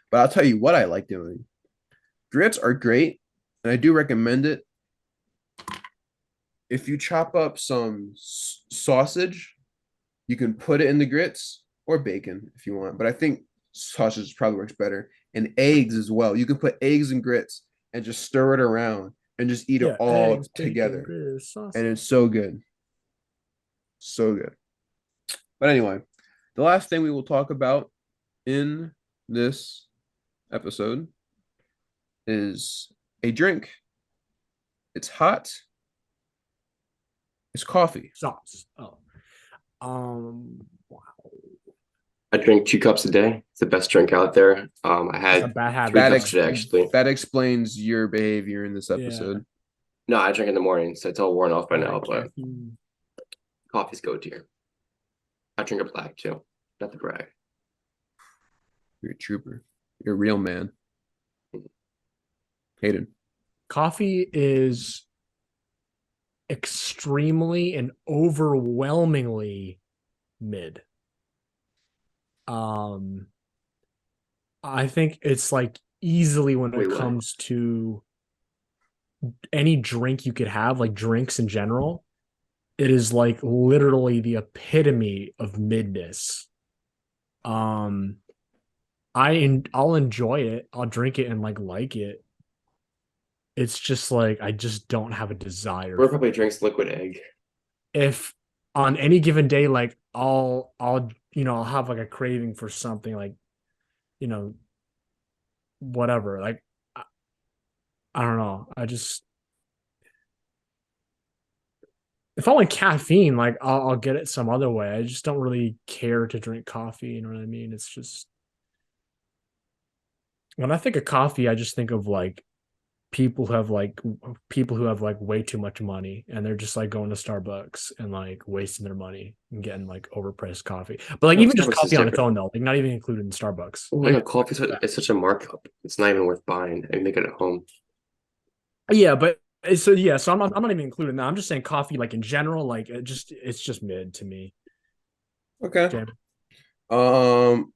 But I'll tell you what I like doing. Grits are great, and I do recommend it. If you chop up some sausage, you can put it in the grits or bacon if you want, but I think sausage probably works better. And eggs as well. You can put eggs and grits and just stir it around and just eat it yeah, all eggs, bacon, together. grits, sausage. And it's so good. So good. But anyway, the last thing we will talk about in this episode is a drink. It's hot. It's coffee. Sauce. Oh. Wow. I drink 2 cups a day. It's the best drink out there. I That's a had bad habit. 3 cups today, actually. That explains your behavior in this Yeah. episode. No, I drink in the morning, so it's all worn off by Yeah, now, but caffeine. coffee's go tier. I drink a black too. Not to brag. You're a trooper. You're a real man. Hayden. Coffee is extremely and overwhelmingly mid. I think it's like easily when it comes to any drink you could have, like drinks in general, it is like literally the epitome of midness. I'll enjoy it. I'll drink it and like it. It's just like I just don't have a desire. Bro probably drinks liquid egg. If on any given day, like I'll I'll have like a craving for something like, you know, whatever. Like I don't know. If I want caffeine, like I'll get it some other way. I just don't really care to drink coffee. You know what I mean? It's just when I think of coffee, I just think of like people who have like way too much money and they're just like going to Starbucks and like wasting their money and getting like overpriced coffee. But like No, even just Starbucks is coffee on its different. own though, like not even included in Starbucks. Oh my god, coffee is such a markup. It's not even worth buying. I make it at home. Yeah, but so I'm not even including that. I'm just saying coffee like in general, like it's just mid to me. Okay. Jam.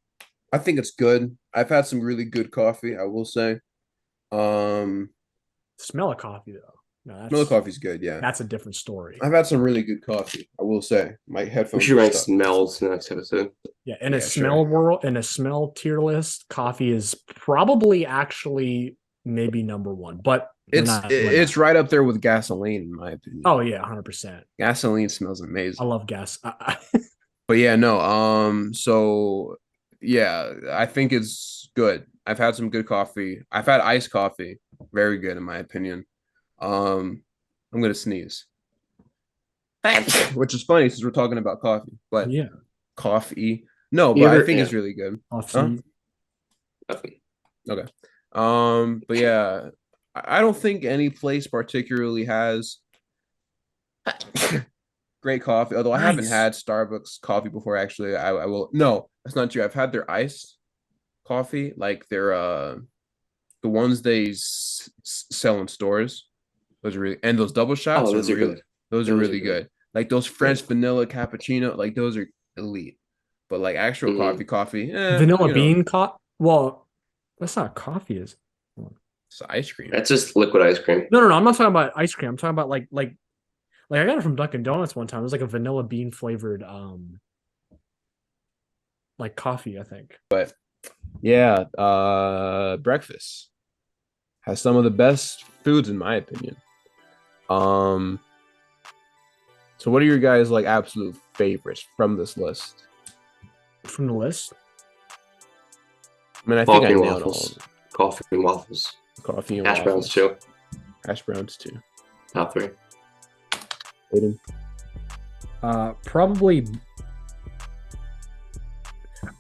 I think it's good. I've had some really good coffee, I will say. Smell of coffee though. No, Smell of coffee's good, yeah. That's a different story. I've had some really good coffee, I will say. My We headphones should are rank stuck. smells in the next episode. Yeah, in a Yeah, smell sure. world, in a smell tier list, coffee is probably actually maybe number one, but It's right up there with gasoline, in my opinion. Oh yeah, 100%. Gasoline smells I amazing. love gas. But yeah, no. So yeah, I think it's good. I've had some good coffee. I've had iced coffee, very good in my opinion. I'm gonna sneeze, which is funny since we're talking about coffee. But Yeah, coffee, no, You but I ever- think yeah. it's really good. coffee. Definitely. Okay. But yeah, I don't think any place particularly has great coffee. Although I haven't Nice. had Starbucks coffee before, actually. I will. No, that's not true. I've had their iced coffee, like their the ones they sell in stores. Those are really, and those double shots Oh, are those are really good. those are Those are really good. good. Like those French vanilla cappuccino, like those are elite. But like actual coffee, Vanilla bean well, that's not coffee, is it? It's ice cream. That's just liquid ice cream. No, I'm not talking about ice cream. I'm talking about like I got it from Dunkin' Donuts one time. It was like a vanilla bean flavored like coffee, I think. But yeah, breakfast has some of the best foods in my opinion. So what are your guys like absolute favorites from this list? From the list? I mean, I think I nailed waffles. Coffee and waffles. Coffee and hash waffles. browns too. Hash browns too. Top 3. Aiden? Probably.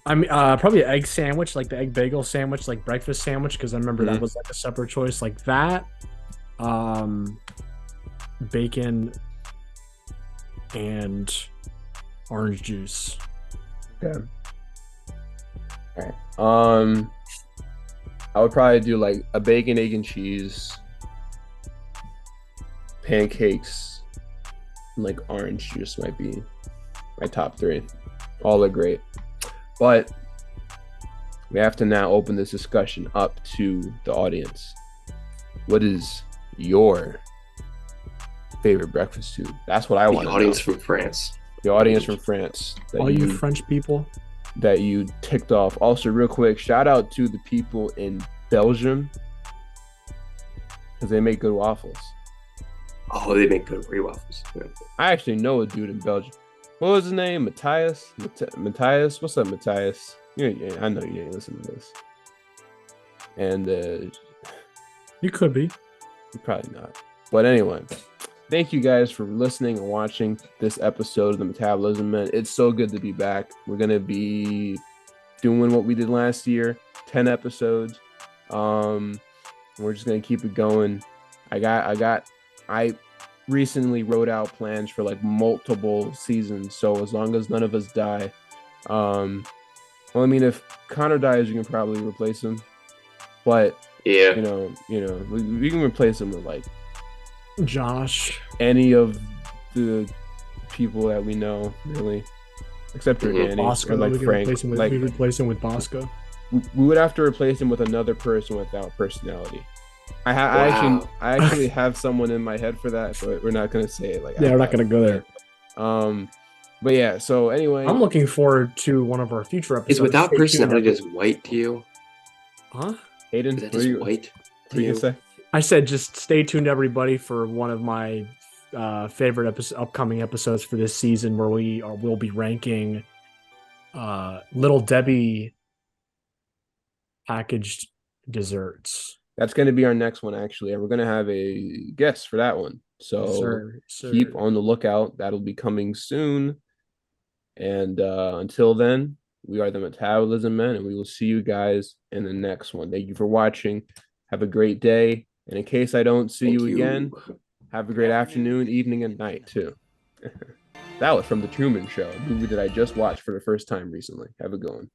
I mean, probably an egg sandwich, like the egg bagel sandwich, like breakfast sandwich, because I remember that was like a separate choice, like that. Bacon and orange juice. Okay. All right. I would probably do like a bacon, egg, and cheese, pancakes, and like orange juice might be my top 3. All are great. But we have to now open this discussion up to the audience. What is your favorite breakfast food? That's what I want to know. The audience from France. The audience from France. All you French people that you ticked off. Also, real quick, shout out to the people in Belgium because they make good waffles. Oh, they make good waffles. Yeah. I actually know a dude in Belgium. What was his name? Matthias? Matthias? What's up, Matthias? Yeah, I know you didn't listen to this. And you could be. Probably not. But anyway, thank you guys for listening and watching this episode of the Metabolism Men. It's so good to be back. We're going to be doing what we did last year, 10 episodes. We're just going to keep it going. I recently wrote out plans for like multiple seasons. So as long as none of us die, well, I mean, if Connor dies, you can probably replace him. But yeah, we can replace him with like Josh, any of the people that we know, really, except for Danny Bosco, or like Frank. We replace him with Bosco. We would have to replace him with another person without personality. I actually have someone in my head for that, but we're not gonna say it. We're not gonna go there. But yeah. So anyway, I'm looking forward to one of our future episodes. Is without personality just white to you? Huh? Aiden, is that just white? What are you gonna say? I said just stay tuned, everybody, for one of my favorite upcoming episodes for this season, where we'll be ranking Little Debbie packaged desserts. That's going to be our next one, actually, and we're going to have a guest for that one. So keep on the lookout. That'll be coming soon. And until then, we are the Metabolism Men, and we will see you guys in the next one. Thank you for watching. Have a great day. And in case I don't see you again, have a great afternoon, evening, and night, too. That was from The Truman Show, a movie that I just watched for the first time recently. Have a good one.